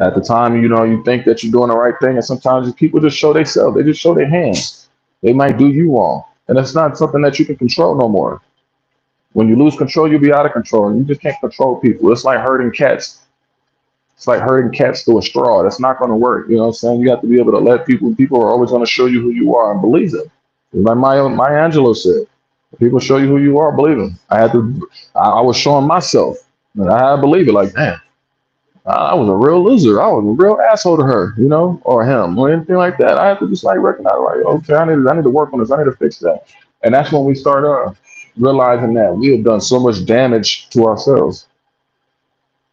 At the time, you think that you're doing the right thing, and sometimes people just show themselves. They just show their hands. They might do you wrong, and it's not something that you can control no more. When you lose control, you'll be out of control, and you just can't control people. It's like herding cats. It's like herding cats through a straw. That's not going to work. You know what I'm saying? You have to be able to let people. People are always going to show you who you are and believe them. Like Maya Angelou said, if people show you who you are, believe them. I was showing myself, and I had to believe it. Like, man, I was a real loser. I was a real asshole to her, or him, or anything like that. I have to just like recognize, like, okay, I need to work on this. I need to fix that. And that's when we start realizing that we have done so much damage to ourselves.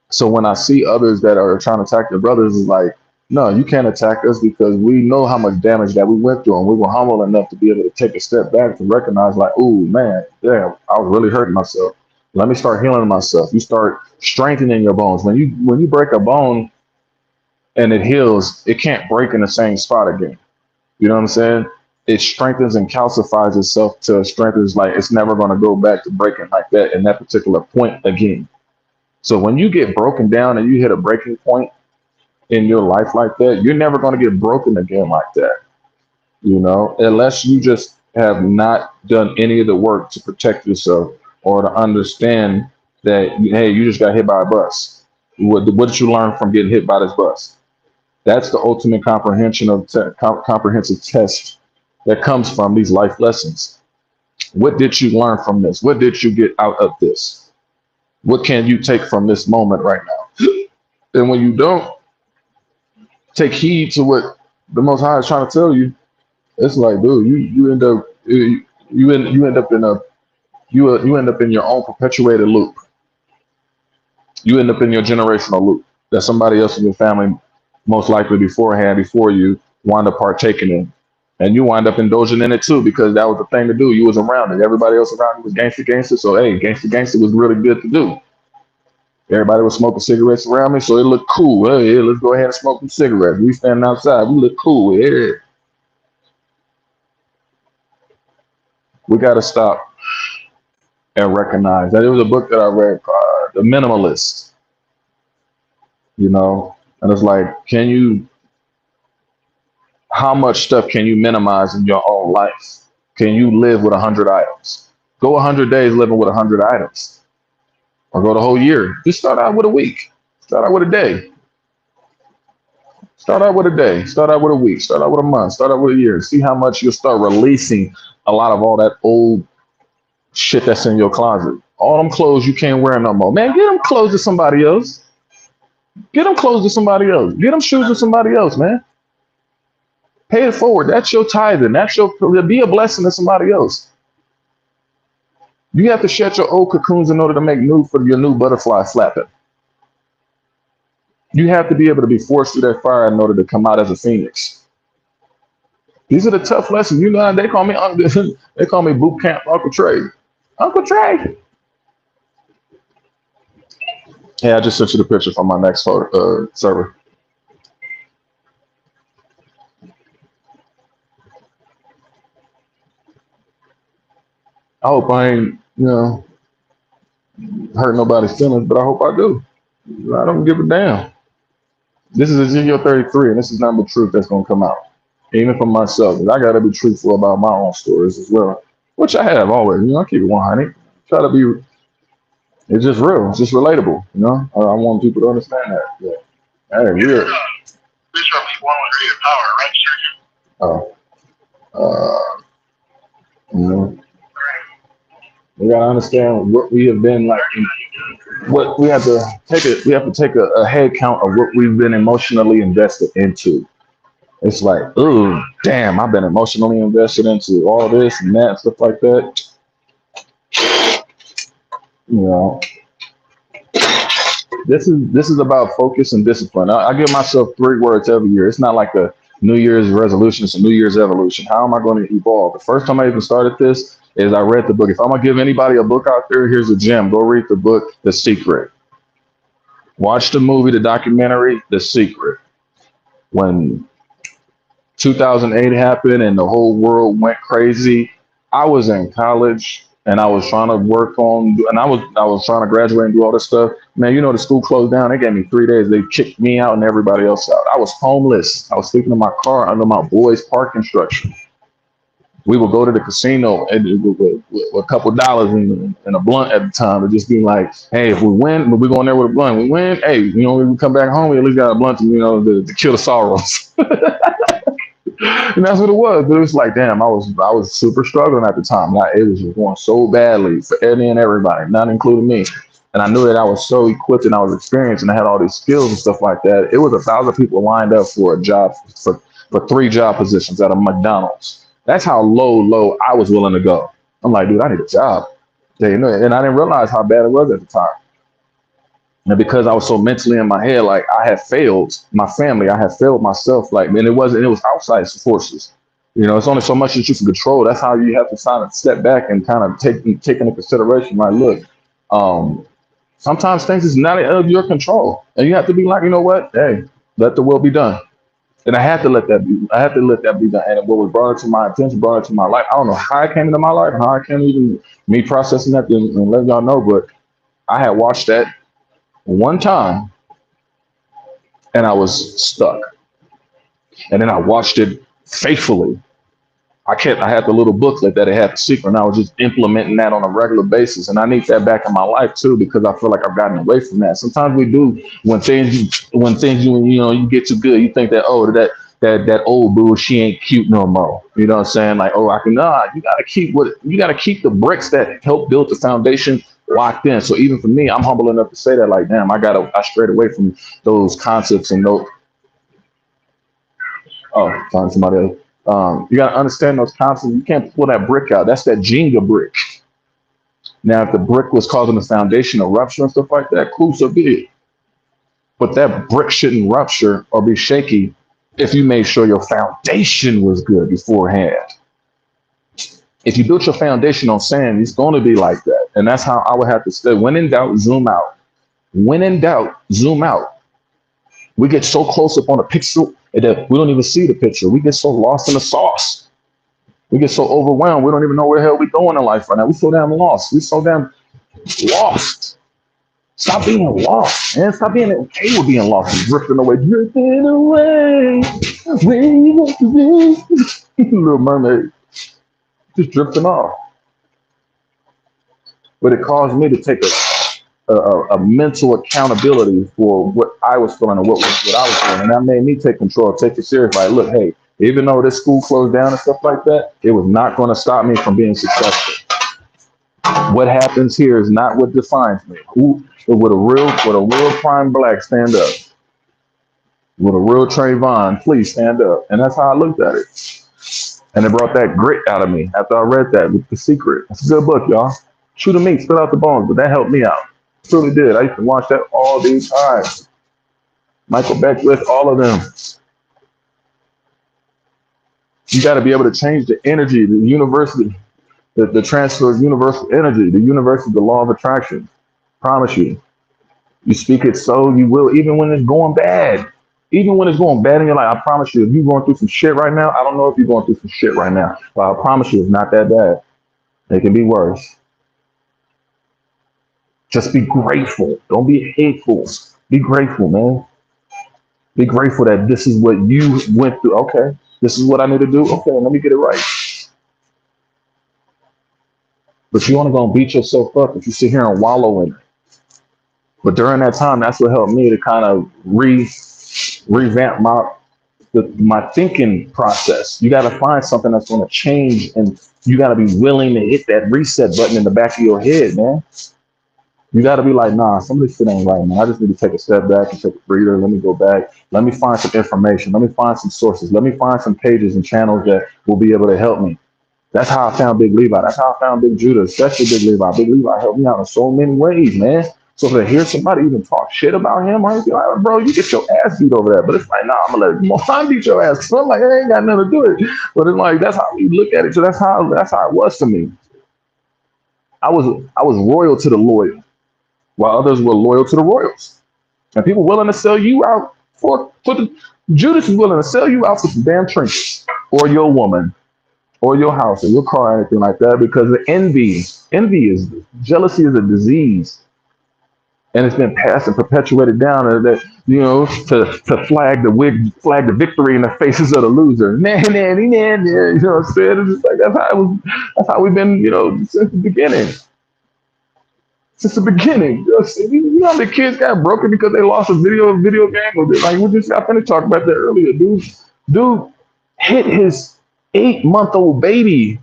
So when I see others that are trying to attack their brothers, it's like, no, you can't attack us because we know how much damage that we went through, and we were humble enough to be able to take a step back to recognize, like, oh man, damn, I was really hurting myself. Let me start healing myself. You start strengthening your bones. When you break a bone and it heals, it can't break in the same spot again. You know what I'm saying? It strengthens and calcifies itself to strengthens like it's never going to go back to breaking like that in that particular point again. So when you get broken down and you hit a breaking point in your life like that, you're never going to get broken again like that. Unless you just have not done any of the work to protect yourself or to understand that, hey, you just got hit by a bus. What did you learn from getting hit by this bus? That's the ultimate comprehensive test that comes from these life lessons. What did you learn from this? What did you get out of this? What can you take from this moment right now? And when you don't take heed to what the Most High is trying to tell you, it's like, dude, you end up you end up in a you end up in your own perpetuated loop. You end up in your generational loop that somebody else in your family, most likely before you, wind up partaking in. And you wind up indulging in it too, because that was the thing to do. You was around it. Everybody else around you was gangster. So hey, gangster was really good to do. Everybody was smoking cigarettes around me, so it looked cool. Hey, let's go ahead and smoke some cigarettes. We standing outside, we look cool. Yeah. We gotta stop and recognize that. It was a book that I read called The Minimalist. And it's like, how much stuff can you minimize in your own life? Can you live with 100 items? Go 100 days living with 100 items, or go the whole year. Just start out with a week. Start out with a day. Start out with a day. Start out with a week. Start out with a month. Start out with a year. See how much you'll start releasing a lot of all that old shit that's in your closet. All them clothes you can't wear no more. Man, get them clothes to somebody else. Get them clothes to somebody else. Get them shoes to somebody else, man. Pay it forward. That's your tithing. Be a blessing to somebody else. You have to shed your old cocoons in order to make new for your new butterfly flapping. You have to be able to be forced through that fire in order to come out as a phoenix. These are the tough lessons. They call me boot camp Uncle Trey. Uncle Trey. Yeah, I just sent you the picture from my next photo server. I hope I ain't, hurt nobody's feelings, but I hope I do. I don't give a damn. This is Ezekiel 33, and this is not the truth that's gonna come out. Even for myself, 'cause I gotta be truthful about my own stories as well, which I have always. I keep it 100. Try to be. It's just real. It's just relatable. I want people to understand that. Yeah. Hey, we're. Bishop, you want to create power, right, sir? Uh, you know, we gotta understand what we have been like. What we have to take it. We have to take a head count of what we've been emotionally invested into. It's like, oh, damn, I've been emotionally invested into all this and that stuff like that. You know, this is about focus and discipline. I give myself 3 words every year. It's not like a New Year's resolution; it's a New Year's evolution. How am I going to evolve? The first time I even started this is I read the book. If I'm gonna give anybody a book out there, here's a gem. Go read the book, The Secret. Watch the movie, the documentary, The Secret. When 2008 happened and the whole world went crazy, I was in college and I was trying to work on, and I was trying to graduate and do all this stuff. Man, the school closed down. They gave me 3 days. They kicked me out and everybody else out. I was homeless. I was sleeping in my car under my boys' parking structure. We would go to the casino with a couple dollars and a blunt at the time, and just be like, "Hey, if we win, we're going there with a blunt. We win. Hey, when we come back home, we at least got a blunt to kill the sorrows." And that's what it was. But it was like, damn, I was super struggling at the time. Like, it was just going so badly for any and everybody, not including me. And I knew that I was so equipped and I was experienced and I had all these skills and stuff like that. It was 1,000 people lined up for a job for 3 job positions at a McDonald's. That's how low I was willing to go. I'm like, dude, I need a job. Yeah, and I didn't realize how bad it was at the time. And because I was so mentally in my head, like I had failed my family, I had failed myself. Like, man, it was outside forces. It's only so much that you can control. That's how you have to kind of step back and kind of take into consideration. Like, look, um, sometimes things is not out of your control, and you have to be like, you know what? Hey, let the will be done. And I had to let that be. I had to let that be done. And what was brought into my attention, brought into my life. I don't know how it came into my life, how I came even me processing that and letting y'all know, but I had watched that one time and I was stuck. And then I watched it faithfully. I had the little booklet that it had the secret, and I was just implementing that on a regular basis. And I need that back in my life too, because I feel like I've gotten away from that. Sometimes we do when things you get too good, you think that, oh, that old boo, she ain't cute no more. You know what I'm saying? Like, oh, you gotta keep the bricks that help build the foundation locked in. So even for me, I'm humble enough to say that, like, damn, I strayed away from those concepts and those. Oh, find somebody else. You got to understand those concepts. You can't pull that brick out. That's that Jenga brick. Now, if the brick was causing the foundation to rupture and stuff like that, cool, so be it. But that brick shouldn't rupture or be shaky if you made sure your foundation was good beforehand. If you built your foundation on sand, it's going to be like that. And that's how I would have to stay. When in doubt, zoom out. When in doubt, zoom out. We get so close up on a pixel that we don't even see the picture. We get so lost in the sauce. We get so overwhelmed. We don't even know where the hell we're going in life right now. We so damn lost. We so damn lost. Stop being lost, man. Stop being okay with being lost and drifting away. Drifting away. Where you want to be. Little Mermaid. Just drifting off. But it caused me to take a mental accountability for what I was feeling and what I was feeling. And that made me take control, take it serious. Like, look, hey, even though this school closed down and stuff like that, it was not going to stop me from being successful. What happens here is not what defines me. Would a real prime black stand up? Would a real Trayvon please stand up? And that's how I looked at it. And it brought that grit out of me after I read that with The Secret. It's a good book, y'all. Chew the meat, spit out the bones, but that helped me out. It really did. I used to watch that all the time. Michael Beckwith, all of them. You got to be able to change the energy, the university, the transfer of universal energy, the universe is the law of attraction. Promise you. You speak it so you will, even when it's going bad. Even when it's going bad in your life, I promise you, if you're going through some shit right now, I don't know if you're going through some shit right now, but I promise you it's not that bad. It can be worse. Just be grateful. Don't be hateful. Be grateful, man. Be grateful that this is what you went through. Okay, this is what I need to do. Okay, let me get it right. But you want to go and beat yourself up if you sit here and wallow in it. But during that time, that's what helped me to kind of revamp my thinking process. You got to find something that's going to change, and you got to be willing to hit that reset button in the back of your head, man. You got to be like, nah, some of this shit ain't right, man. I just need to take a step back and take a breather. Let me go back. Let me find some information. Let me find some sources. Let me find some pages and channels that will be able to help me. That's how I found Big Levi. That's how I found Big Judah, especially Big Levi. Big Levi helped me out in so many ways, man. So to hear somebody even talk shit about him, I be like, bro, you get your ass beat over that. But it's like, nah, I'm gonna let Mohan beat your ass. So I'm like, it ain't got nothing to do with it. But it's like that's how we look at it. So that's how it was to me. I was royal to the loyal, while others were loyal to the royals. And people willing to sell you out for the Judas is willing to sell you out for some damn trinkets or your woman or your house or your car or anything like that because of envy is jealousy is a disease, and it's been passed and perpetuated down that to flag the victory in the faces of the loser. Nah, nah, nah, nah, nah, you know what I'm saying? It's just like that's how we've been since the beginning. Since the beginning, you know how the kids got broken because they lost a video game. Or like we just got finished talking about that earlier. Dude hit his 8-month-old baby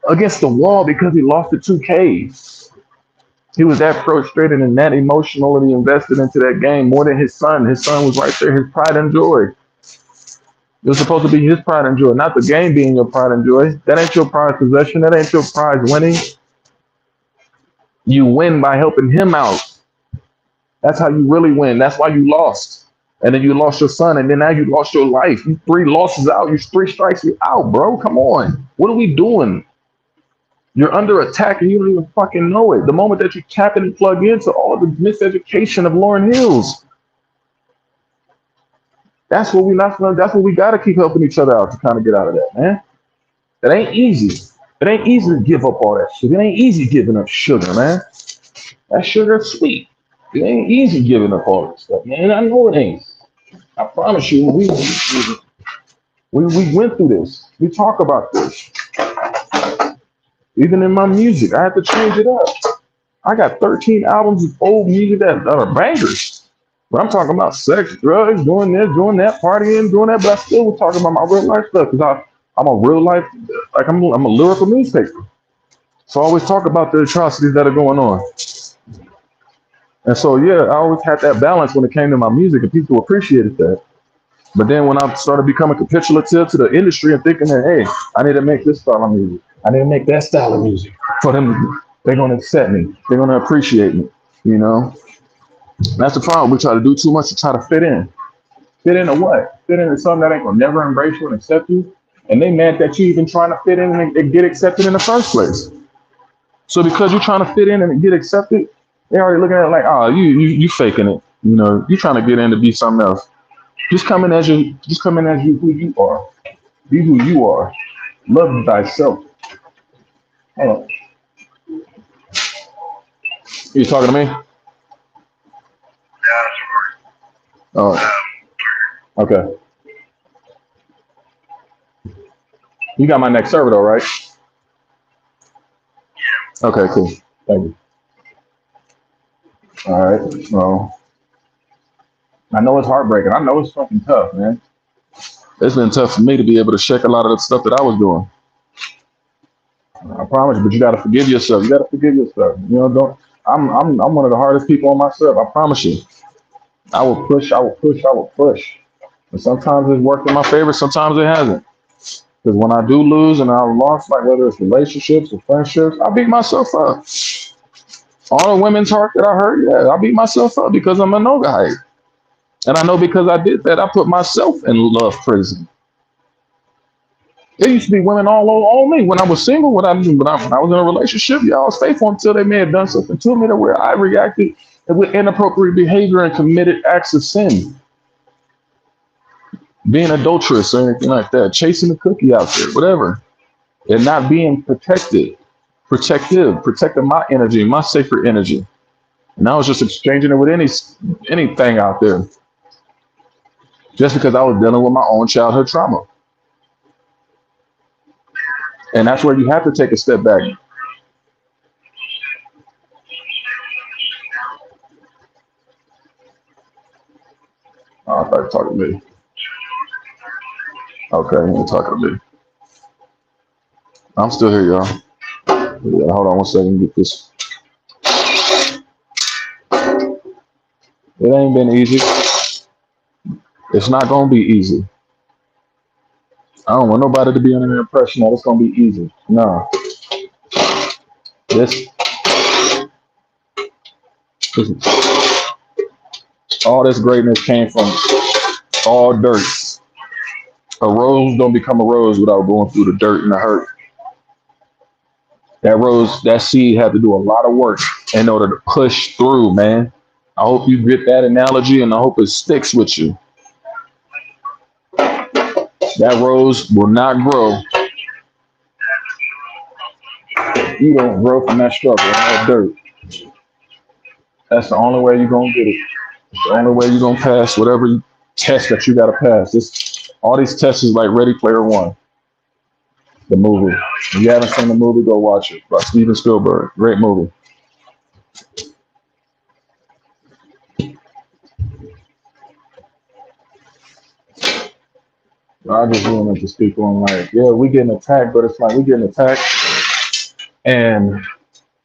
against the wall because he lost the 2K. He was that frustrated and that emotionally invested into that game more than his son. His son was right there, his pride and joy. It was supposed to be his pride and joy, not the game being your pride and joy. That ain't your prize possession. That ain't your prize winning. You win by helping him out. That's how you really win. That's why you lost. And then you lost your son, and then now you lost your life. You 3 losses out. You 3 strikes you out, bro. Come on. What are we doing? You're under attack and you don't even fucking know it. The moment that you tap in and plug into all of the miseducation of Lauryn Hills, that's what we gotta keep helping each other out to kind of get out of that, man. It ain't easy. It ain't easy to give up all that shit. It ain't easy giving up sugar, man. That sugar's sweet. It ain't easy giving up all that stuff, man. I know it ain't. I promise you, we went through this. We talk about this. Even in my music, I had to change it up. I got 13 albums of old music that are bangers. But I'm talking about sex, drugs, doing this, doing that, partying, doing that. But I still was talking about my real life stuff because I'm a real life, like I'm a lyrical newspaper. So I always talk about the atrocities that are going on. And so, yeah, I always had that balance when it came to my music, and people appreciated that. But then when I started becoming capitulative to the industry and thinking that, hey, I need to make this style of music, I need to make that style of music for them, they're going to accept me, they're going to appreciate me, you know? That's the problem. We try to do too much to try to fit in. Fit into what? Fit into something that ain't going to never embrace you and accept you. And they mad that you even trying to fit in and get accepted in the first place. So because you're trying to fit in and get accepted, they're already looking at it like, oh, you faking it. You know, you're trying to get in to be something else. Just come in as you who you are. Be who you are. Love thyself. Hold on. You talking to me? Oh, okay. You got my next server though, right? Okay, cool. Thank you. All right. Well, I know it's heartbreaking. I know it's fucking tough, man. It's been tough for me to be able to shake a lot of the stuff that I was doing. I promise you, but you gotta forgive yourself. You gotta forgive yourself. You know, don't. I'm one of the hardest people on myself. I promise you. I will push. And sometimes it's worked in my favor. Sometimes it hasn't. Because when I do lose and I've lost, like whether it's relationships or friendships, I beat myself up. All the women's heart that I hurt, yeah, I beat myself up because I'm a no guy. And I know because I did that, I put myself in love prison. There used to be women all over me when I was single. When I was in a relationship, yeah, I was faithful until they may have done something to me to where I reacted with inappropriate behavior and committed acts of sin, being adulterous or anything like that, chasing the cookie out there, whatever, and not being protected. protecting my energy, my sacred energy. And I was just exchanging it with anything out there, just because I was dealing with my own childhood trauma. And that's where you have to take a step back. Oh, I thought you were talking to me. Okay, you're talking to me. I'm still here, y'all. Yeah, hold on one second. Get this. It ain't been easy. It's not gonna be easy. I don't want nobody to be under the impression that it's gonna be easy. No, this, this all this greatness came from all dirt. A rose don't become a rose without going through the dirt and the hurt. That rose, that seed had to do a lot of work in order to push through, man. I hope you get that analogy and I hope it sticks with you. That rose will not grow. You don't grow from that struggle and that dirt. That's the only way you're gonna get it. It's the only way you're gonna pass whatever test that you gotta pass. All these tests is like Ready Player One, the movie. If you haven't seen the movie, go watch it by Steven Spielberg. Great movie. I just wanted to speak on like, yeah, we getting attacked, but it's like we getting attacked and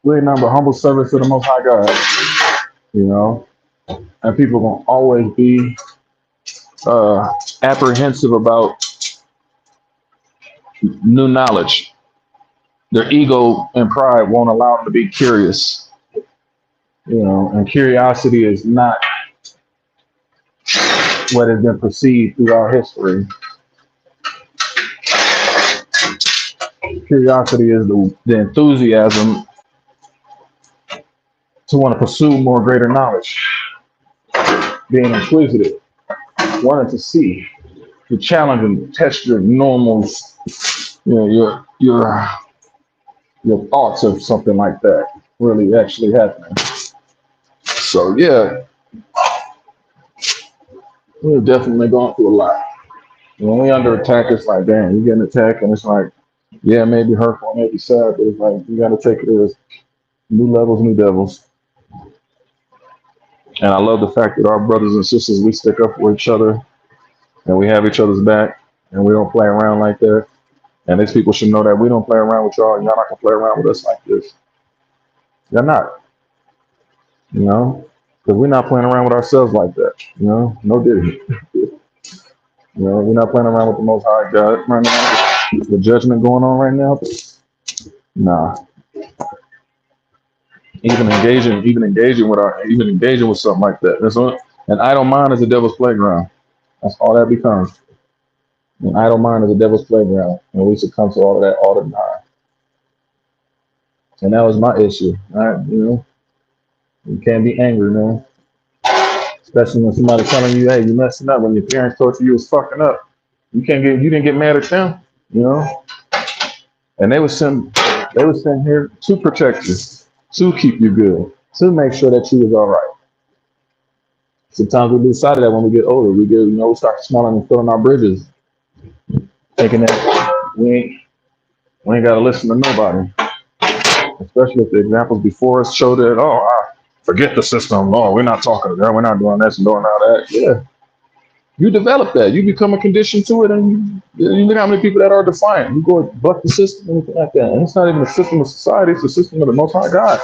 we're nothing but humble servants to the Most High God, you know. And people gonna always be apprehensive about new knowledge. Their ego and pride won't allow them to be curious, you know. And curiosity is not what has been perceived throughout history. Curiosity is the enthusiasm to want to pursue more greater knowledge, being inquisitive, wanting to see, to challenge and test your normals, you know, your thoughts of something like that really actually happening. So yeah, we're definitely going through a lot. When we under attack, it's like, damn, you getting attacked, and it's like, yeah, maybe hurtful, maybe sad, but it's like you got to take it as new levels, new devils. And I love the fact that our brothers and sisters, we stick up for each other and we have each other's back and we don't play around like that. And these people should know that we don't play around with y'all and y'all not gonna play around with us like this. You're not, you know, because we're not playing around with ourselves like that, you know, no diddy. You know, we're not playing around with the Most High God right now. The judgment going on right now, nah. Even engaging with something like that. An idle mind is a devil's playground. That's all that becomes. An idle mind is a devil's playground, and we succumb to all of that all the time. And that was my issue. All right, you know, you can't be angry, man. Especially when somebody telling you, "Hey, you messing up." When your parents told you was fucking up, you didn't get mad at them, you know. And they were sent here to protect you, to keep you good, to make sure that you was all right. Sometimes we lose sight of that when we get older. We start smelling and feeling our bridges, thinking that we ain't got to listen to nobody. Especially if the examples before us show that, forget the system. Oh, we're not talking to them. We're not doing this and doing all that. Yeah, you develop that. You become a condition to it, and you look how many people that are defiant. You go buck the system and anything like that. And it's not even a system of society. It's a system of the Most High God.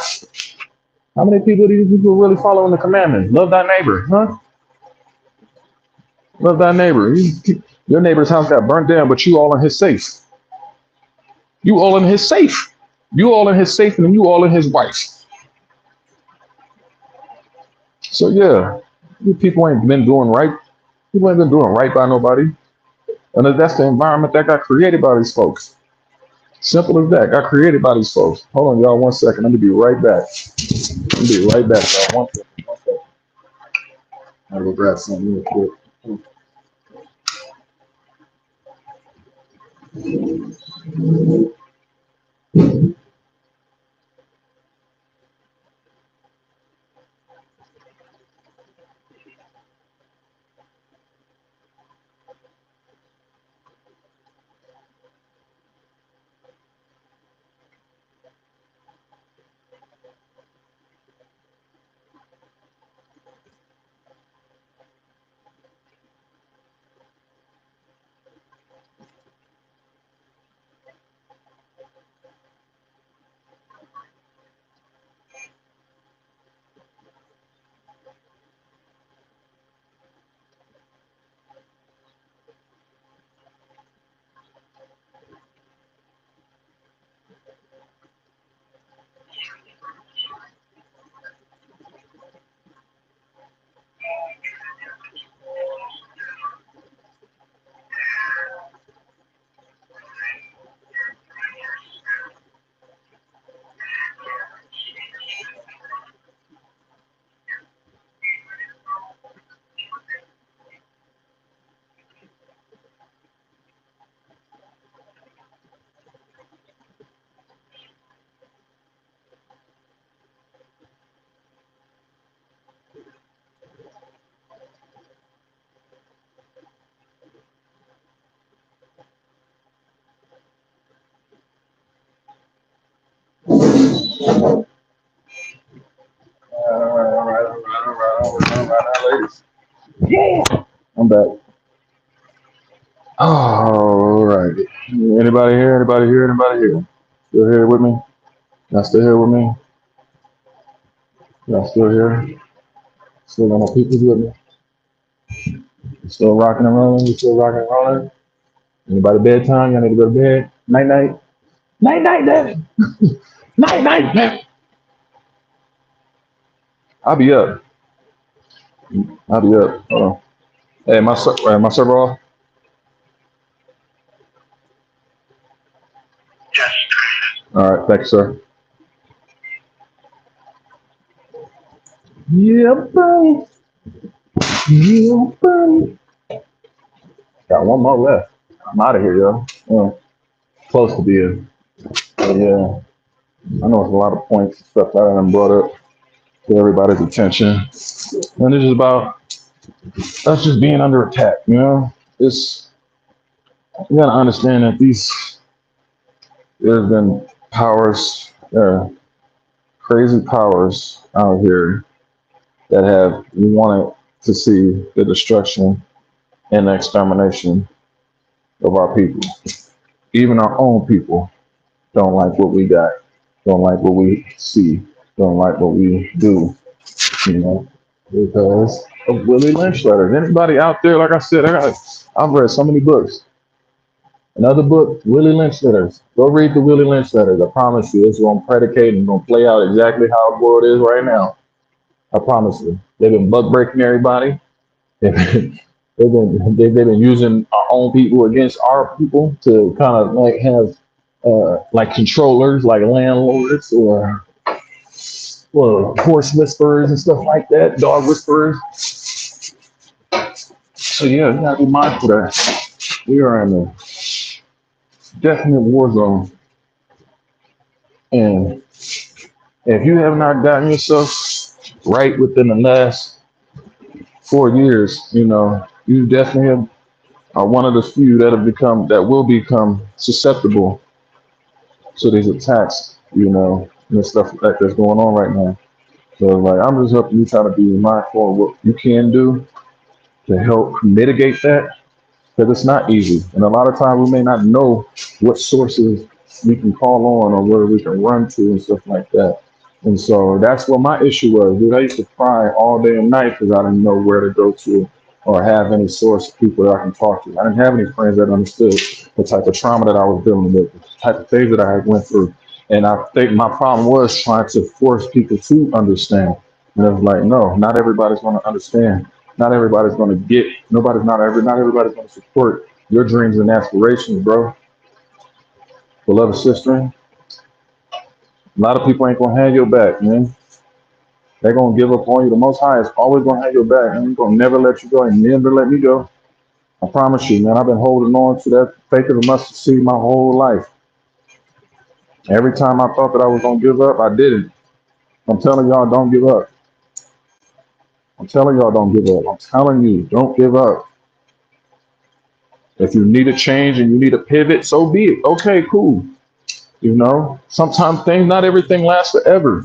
How many people do you people really following the commandments? Love thy neighbor, huh? Love thy neighbor. Your neighbor's house got burnt down, but you all in his safe. You all in his safe. You all in his safe, and you all in his wife. So yeah, you people ain't been doing right. People ain't been doing right by nobody. And that's the environment that got created by these folks. Simple as that. Got created by these folks. Hold on, y'all, 1 second. Let me be right back. Let me be right back, y'all. 1 second. 1 second. I'll go grab something real quick. All right, ladies. Yeah, I'm back. All right. Anybody here? Anybody here? Anybody here? Still here with me? Y'all still here with me? Y'all still here? Still got my people with me? Still rocking and rolling? You still rocking and rolling? Anybody bedtime? Y'all need to go to bed? Night night. Night night, Daddy. Night night, Daddy. I'll be up. I'll be up. Hold on. Hey, my server off. Yes. All right, thanks, sir. Yeah, buddy. Yeah, buddy. Got one more left. I'm out of here, yo. Close to being. Yeah, I know it's a lot of points and stuff that I done brought up to everybody's attention. And it's just about us just being under attack, you know? It's, you gotta understand that there's been powers, crazy powers out here that have wanted to see the destruction and the extermination of our people. Even our own people don't like what we got, don't like what we see, don't like what we do, you know, because of Willie Lynch letters. Anybody out there, like I said, I've read so many books. Another book, Willie Lynch letters. Go read the Willie Lynch letters. I promise you, it's going to predicate and going to play out exactly how the world is right now. I promise you. They've been buck breaking everybody. They've been, they've been using our own people against our people to kind of like have like controllers, like landlords or well, horse whisperers and stuff like that, dog whisperers. So yeah, you gotta be mindful of that. We are in a definite war zone, and if you have not gotten yourself right within the last 4 years, you know you definitely are one of the few that will become susceptible to these attacks, you know, and the stuff that's going on right now. So like I'm just helping you try to be mindful of what you can do to help mitigate that because it's not easy. And a lot of times we may not know what sources we can call on or where we can run to and stuff like that. And so that's what my issue was. Dude, I used to cry all day and night because I didn't know where to go to or have any source of people that I can talk to. I didn't have any friends that understood the type of trauma that I was dealing with, the type of things that I had went through. And I think my problem was trying to force people to understand. And it was like, no, not everybody's going to understand. Not everybody's going to get. Not everybody's going to support your dreams and aspirations, bro. Beloved sister, a lot of people ain't going to have your back, man. They're going to give up on you. The Most High is always going to have your back, and He's going to never let you go and never let me go. I promise you, man. I've been holding on to that faith of a mustard seed my whole life. Every time I thought that I was going to give up, I didn't. I'm telling y'all, don't give up. I'm telling y'all, don't give up. I'm telling you, don't give up. If you need a change and you need a pivot, so be it. Okay, cool. You know, sometimes not everything lasts forever.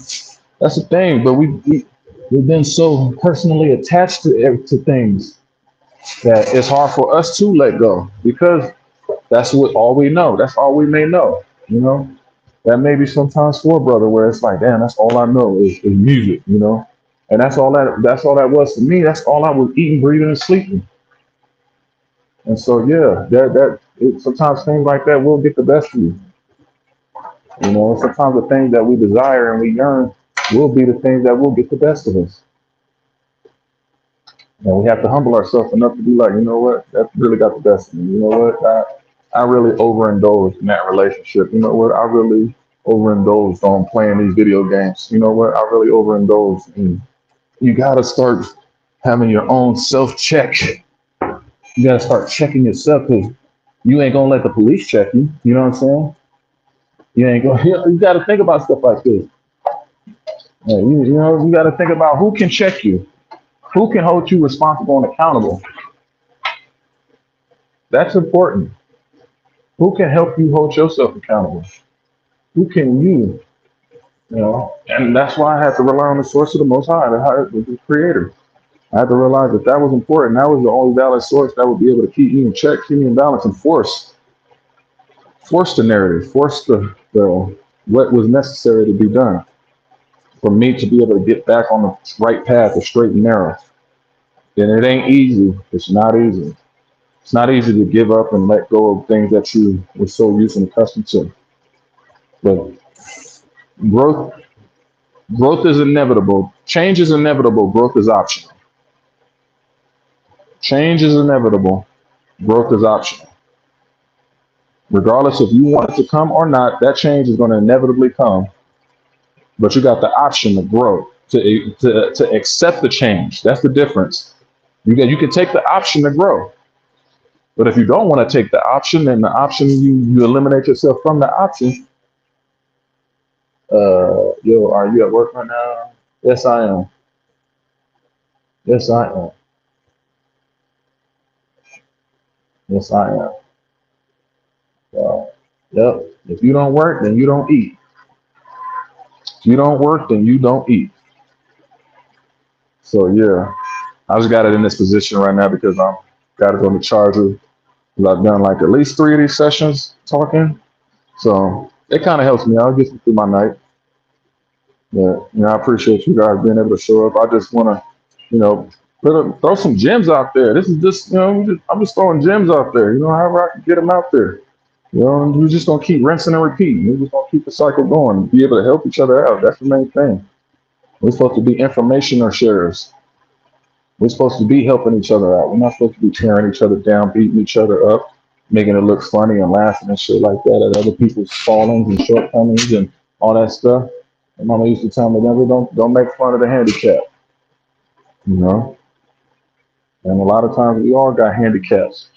That's the thing. But we've been so personally attached to things that it's hard for us to let go because that's all we know. That's all we may know. You know, that may be sometimes for a brother where it's like, damn, that's all I know is music. You know, and that's all that was for me. That's all I was eating, breathing, and sleeping. And so yeah, sometimes things like that will get the best of you. You know, sometimes the things that we desire and we yearn will be the things that will get the best of us. And we have to humble ourselves enough to be like, you know what, that really got the best of me. You know what, I really overindulged in that relationship. You know what, I really overindulged on playing these video games. You know what, I really overindulged. And you got to start having your own self check. You got to start checking yourself because you ain't going to let the police check you. You know what I'm saying? You ain't going. You got to think about stuff like this. Yeah, you know, you got to think about who can check you, who can hold you responsible and accountable. That's important. Who can help you hold yourself accountable? Who can you You know, and that's why I had to rely on the source of the Most High, the Creator. I had to realize that that was important. That was the only valid source that would be able to keep me in check, keep me in balance, and force the narrative, force the what was necessary to be done for me to be able to get back on the right path, the straight and narrow. And it ain't easy. It's not easy. It's not easy to give up and let go of things that you were so used and accustomed to. But growth, growth is inevitable. Change is inevitable. Growth is optional. Change is inevitable. Growth is optional. Regardless if you want it to come or not, that change is going to inevitably come. But you got the option to grow, to accept the change. That's the difference. You can take the option to grow. But if you don't want to take the option, then the option you eliminate yourself from the option. Yo, are you at work right now? Yes, I am. Yes, I am. Yes, I am. Yep. If you don't work, then you don't eat. If you don't work, then you don't eat. So yeah, I just got it in this position right now because I'm got it on the charger. 'Cause I've done like at least 3 of these sessions talking, so it kind of helps me out, gets me through my night. Yeah, I appreciate you guys being able to show up. I just want to, you know, throw some gems out there. This is just, I'm just throwing gems out there. However I can get them out there. We're just gonna keep rinsing and repeating. We're just gonna keep the cycle going. Be able to help each other out. That's the main thing. We're supposed to be information or sharers. We're supposed to be helping each other out. We're not supposed to be tearing each other down, beating each other up, making it look funny and laughing and shit like that at other people's fallings and shortcomings and all that stuff. My mama used to tell me, never don't make fun of the handicap, you know. And a lot of times we all got handicaps.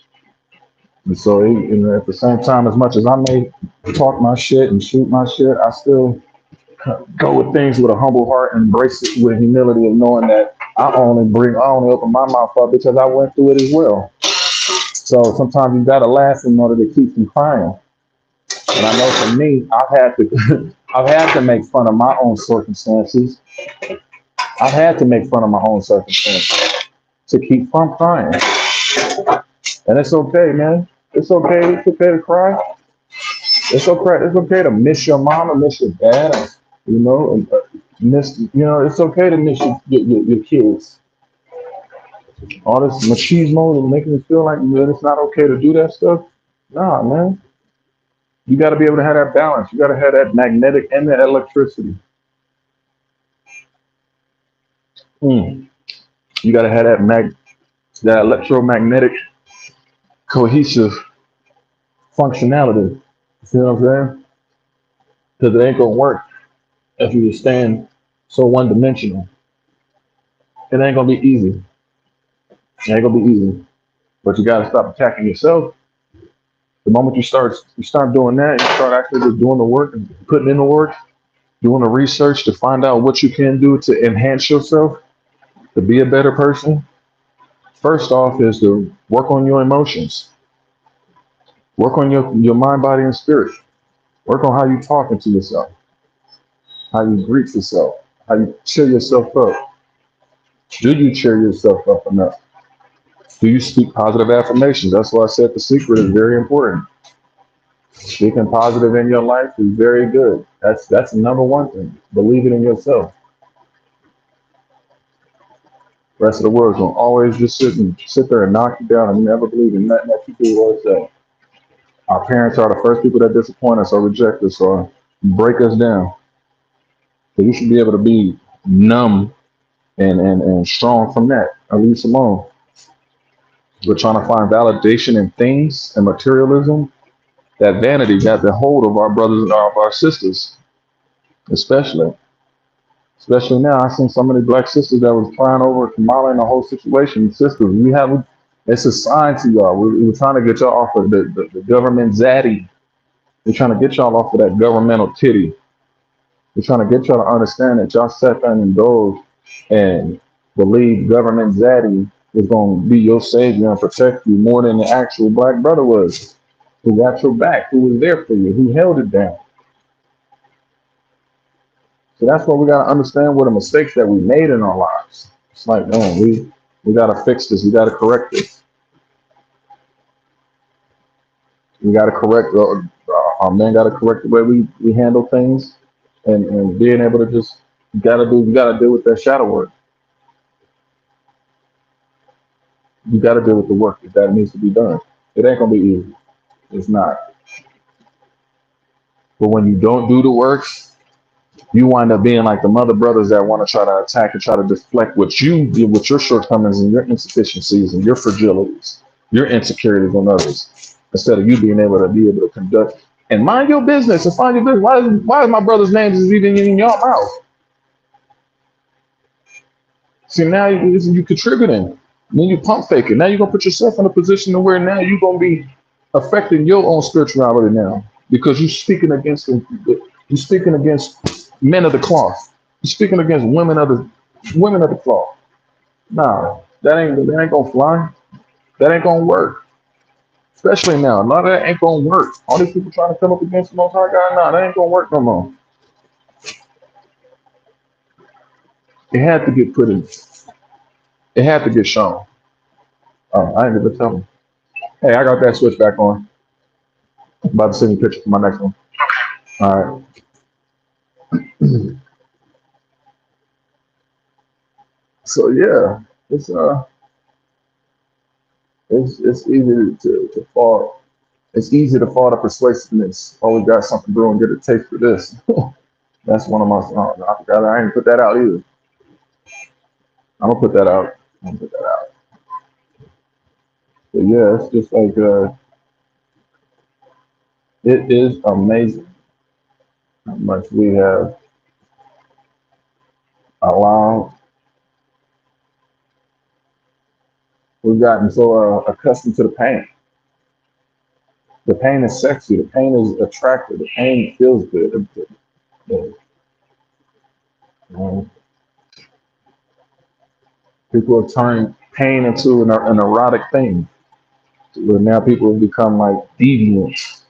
And so, at the same time, as much as I may talk my shit and shoot my shit, I still go with things with a humble heart and embrace it with humility of knowing that I only open my mouth up because I went through it as well. So sometimes you gotta laugh in order to keep from crying. And I know for me, I've had to I've had to make fun of my own circumstances. I've had to make fun of my own circumstances to keep from crying. And it's okay, man. It's okay. It's okay to cry. It's okay. It's okay to miss your mom and miss your dad. And miss. It's okay to miss your kids. All this machismo and making it feel like it's not okay to do that stuff. Nah, man. You got to be able to have that balance. You got to have that magnetic and that electricity. You got to have that electromagnetic cohesive functionality. You see what I'm saying? Because it ain't gonna work if you just stand so one dimensional. It ain't gonna be easy. It ain't gonna be easy. But you gotta stop attacking yourself. The moment you start doing that, you start actually just doing the work and putting in the work, doing the research to find out what you can do to enhance yourself, to be a better person. First off is to work on your emotions. Work on your mind, body, and spirit. Work on how you talking to yourself, how you greet yourself, how you cheer yourself up. Do you cheer yourself up enough? Do you speak positive affirmations? That's why I said the secret is very important. Speaking positive in your life is very good. That's the number one thing. Believe it in yourself. The rest of the world's gonna always just sit there and knock you down and never believe in nothing that you do or say. Our parents are the first people that disappoint us or reject us or break us down. So you should be able to be numb and strong from that. At least alone. We're trying to find validation in things and materialism. That vanity got the hold of our brothers and of our sisters, especially. Especially now, I seen so many black sisters that was crying over Kamala and the whole situation. Sisters, it's a sign to y'all. We're trying to get y'all off of the government zaddy. We're trying to get y'all off of that governmental titty. We're trying to get y'all to understand that y'all sat there and indulged and believe government zaddy is going to be your savior and protect you more than the actual black brother was, who got your back, who was there for you, who held it down. So that's why we gotta understand what the mistakes that we made in our lives. It's like, man, we gotta fix this. We gotta correct this. We gotta correct. Our men gotta correct the way we handle things, and being able to just you gotta deal with that shadow work. You gotta deal with the work that needs to be done. It ain't gonna be easy. It's not. But when you don't do the work, you wind up being like the mother brothers that want to try to attack and try to deflect with your shortcomings and your insufficiencies and your fragilities, your insecurities on others, instead of you being able to conduct and mind your business and find your business. Why is my brother's name is even in your mouth? See, now you contributing. Then you pump faking. Now you're gonna put yourself in a position to where now you're gonna be affecting your own spirituality now because you're speaking against men of the cloth. You're speaking against women of the cloth. Nah, that ain't gonna fly. That ain't gonna work. Especially now, a lot of that ain't gonna work. All these people trying to come up against the Most High God, nah, that ain't gonna work no more. It had to get put in. It had to get shown. I ain't even tell them. Hey, I got that switch back on. About to send you a picture for my next one. All right. So yeah, it's easy to fall. It's easy to fall to persuasiveness. Oh, we got something brewing. Get a taste for this. That's one of my. Oh, I forgot. I ain't put that out either. I'm gonna put that out. I'm gonna put that out. But yeah, it's just like it is amazing how much we have allowed. We've gotten so accustomed to the pain. The pain is sexy. The pain is attractive. The pain feels good. Um, People are turning pain into an erotic thing. Where now people have become like deviants.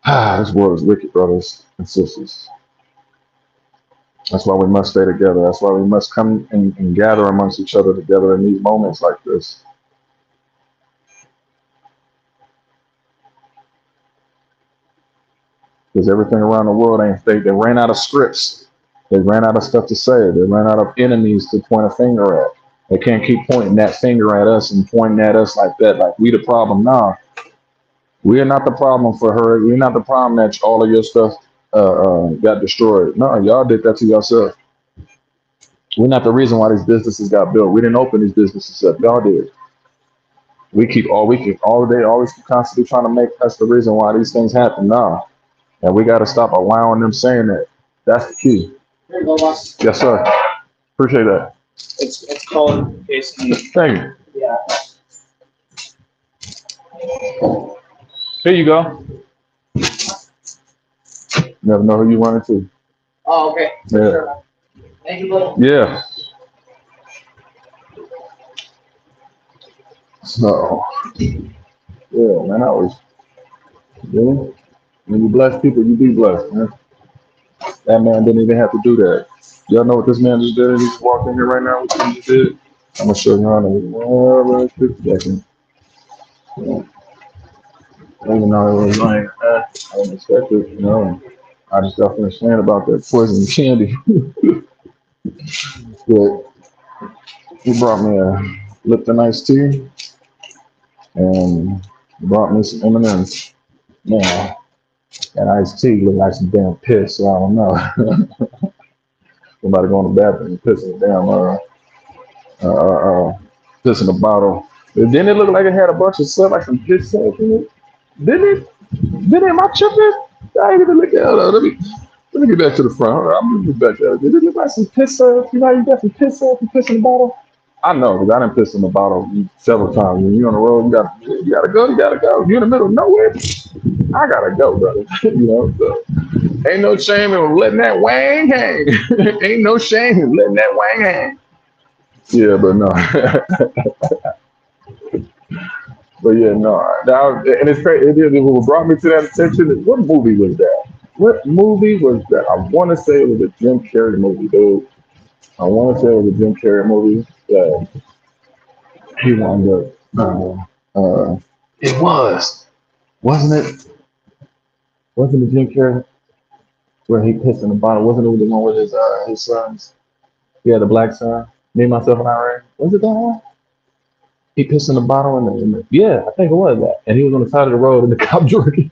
This world is wicked, brothers and sisters. That's why we must stay together. That's why we must come and gather amongst each other together in these moments like this. Because everything around the world they ran out of scripts. They ran out of stuff to say. They ran out of enemies to point a finger at. They can't keep pointing that finger at us and pointing at us like that, like we the problem. Nah, we are not the problem for her. We're not the problem that all of your stuff got destroyed. No, y'all did that to yourself. We're not the reason why these businesses got built. We didn't open these businesses up. Y'all did. We keep all day, always constantly trying to make us the reason why these things happen. No, and we got to stop allowing them saying that. That's the key. Here you go, boss. Yes, sir. Appreciate that. It's called basically. Thank you. Yeah. Here you go. Never know who you wanted to. Oh, okay. Yeah. Sure. Thank you, brother. Yeah. So, yeah, man, I was, yeah. When you bless people, you be blessed, man. That man didn't even have to do that. Y'all know what this man just did? He just walked in here right now. What he just did? I'm gonna show you on a quick second. Yeah. Even though it was like, I didn't expect it, you know. I just got finished saying about that poison candy. But he brought me a Lipton iced tea and brought me some M&Ms. Man, that iced tea looked like some damn piss, so I don't know. Somebody go in the bathroom and piss in the damn piss in the bottle. Didn't it look like it had a bunch of stuff like some piss stuff in it? Didn't it? Didn't it? Am I tripping? I ain't even look at it. Let me get back to the front. Hold on, I'm gonna get back there. Did it look like some piss stuff? You know, you got some piss stuff and piss in the bottle. I know, because I done pissed in the bottle several times. When you're on the road, you gotta go. You're in the middle of nowhere. I gotta go, brother. You know, so ain't no shame in letting that wang hang. Ain't no shame in letting that wang hang. Yeah, but no. But yeah, no. Now, and it's crazy. What brought me to that attention is what movie was that? What movie was that? I want to say it was a Jim Carrey movie, dude. I want to say it was a Jim Carrey movie. Yeah, he wound up. It was, wasn't it? Wasn't it Jim Carrey where he pissed in the bottle? Wasn't it the one with his sons? He had a black son. Me, myself, and Irene. Was it that one? He pissed in the bottle yeah, I think it was that. And he was on the side of the road and the cop drinking.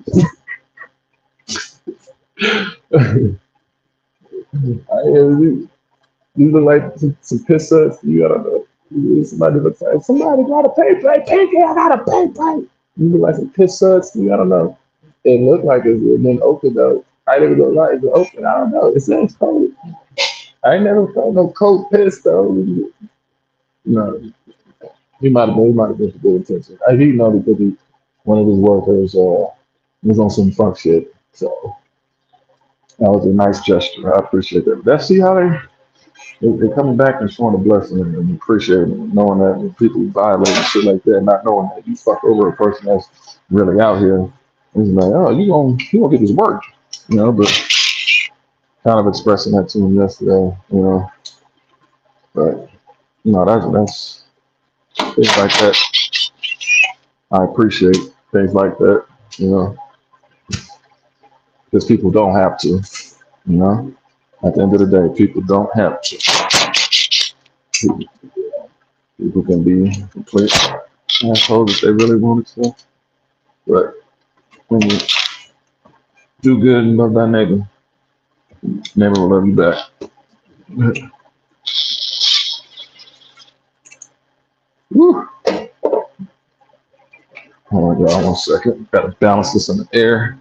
You look like some piss ups. You gotta know. Somebody looks like somebody gotta pay. I gotta pay. You look like some piss ups. You gotta know. It looked like it's been open though. I didn't look like it's open. I don't know. It sounds cold. I ain't never felt no cold piss though. No, he might have been for good intention. I didn't know because one of his workers was on some fuck shit. So that was a nice gesture. I appreciate that. That's see how they're coming back and showing a blessing and appreciating it, knowing that when people violate and shit like that, not knowing that you fuck over a person that's really out here. It's like, oh, you gonna get this work, but kind of expressing that to him yesterday, but that's things like that. I appreciate things like that, you know, because people don't have to, you know. At the end of the day, people don't have to. People, people can be complete assholes if they really wanted to, but when you do good and love thy neighbor, neighbor will love you back. Woo. Hold on, y'all, 1 second. Gotta balance this in the air.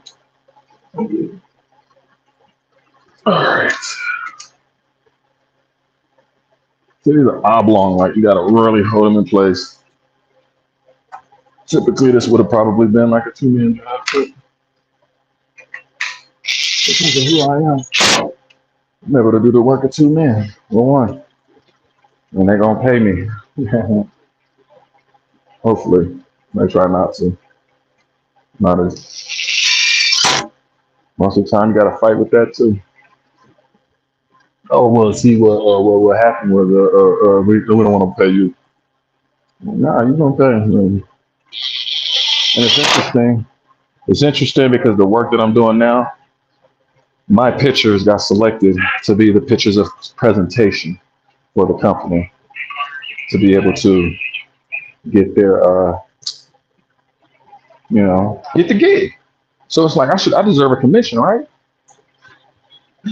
All right. So these are oblong, like you gotta really hold them in place. Typically, this would have probably been like a 2-man job, but because of who I am, I'm able to do the work of 2 men or 1, and they're gonna pay me. Hopefully, I try not to. Not as most of the time, you gotta fight with that too. Oh well, see what happened was we don't want to pay you. Nah, you gonna pay. And it's interesting. It's interesting because the work that I'm doing now, my pictures got selected to be the pictures of presentation for the company to be able to get their get the gig. So it's like I deserve a commission, right?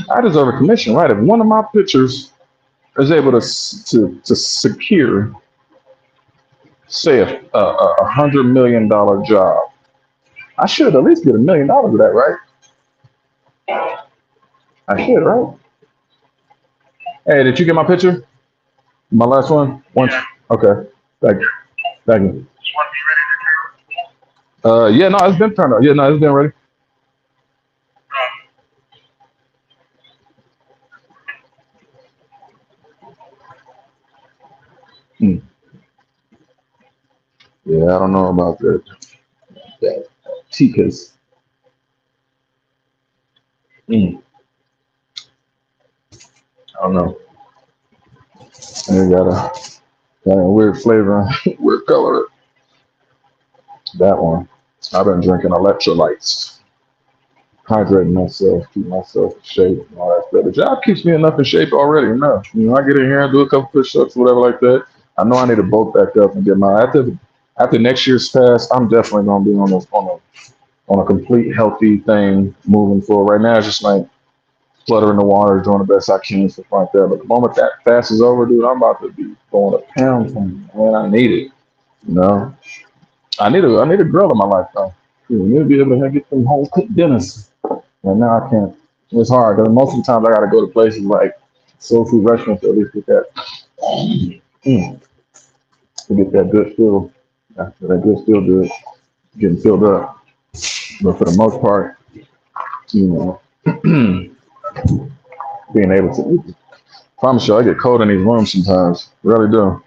I deserve a commission, right? If one of my pictures is able to secure, say a $100 million job, I should at least get $1 million of that, right? I should, right? Hey, did you get my picture? My last one? Yeah. Okay. Thank you. Thank you. Just want to be ready to go. Yeah, no, it's been turned up. Yeah, no, it's been ready. Hmm. Yeah, I don't know about that. That Tikas. I don't know. They got a weird flavor, weird color. That one. I've been drinking electrolytes, hydrating myself, keep myself in shape and all that stuff. The job keeps me enough in shape already enough. I get in here and do a couple push-ups, whatever like that. I know I need to bulk back up and get my after next year's pass, I'm definitely gonna be on a complete healthy thing moving forward. Right now it's just like fluttering the water, doing the best I can, stuff like that. But the moment that fast is over, dude, I'm about to be going a pound from man, I need it. You know? I need a girl in my life though. I need to be able to get some home cooked dinners. And now I can't. It's hard because most of the times I gotta go to places like soul food restaurants to at least get that to get that good feel. After that good feel good, getting filled up. But for the most part, you know, being able to promise you I get cold in these rooms sometimes. Really do.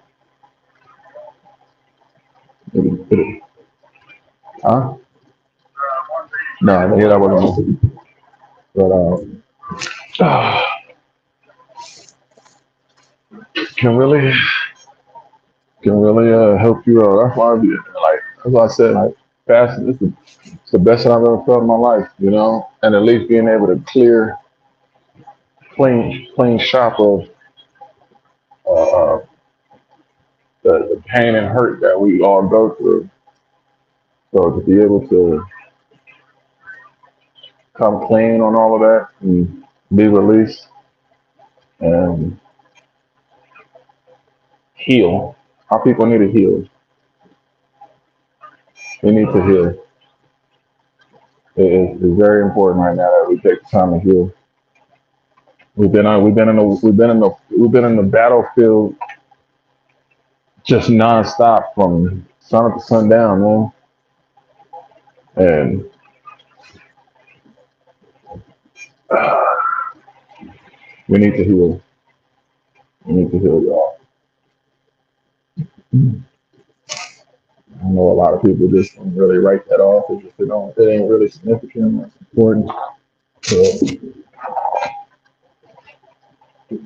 Huh? No, yeah, that wasn't me. But can really help you out. That's why I be like, that's why I said like fasting. It's the best I've ever felt in my life, you know. And at least being able to clear clean shop of uh, the pain and hurt that we all go through. So to be able to come clean on all of that and be released and heal. Our people need to heal. We need to heal. It's very important right now that we take the time to heal. We've been in the battlefield just nonstop from sun up to sundown, man. And we need to heal. We need to heal, y'all. I know a lot of people just don't really write that off. It just it ain't really significant. It's important. So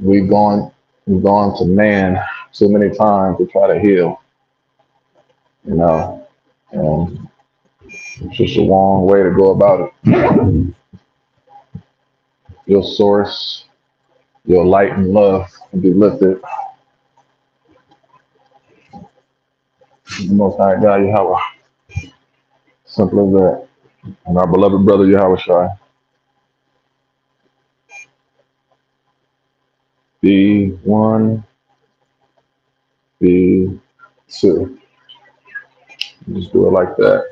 we've gone we've gone to man so many times to try to heal, you know, and it's just a wrong way to go about it. Your source, your light and love can be lifted. The Most High God, Yahweh. Simple as that. And our beloved brother Yahweh Shai. Be one, be two. Just do it like that.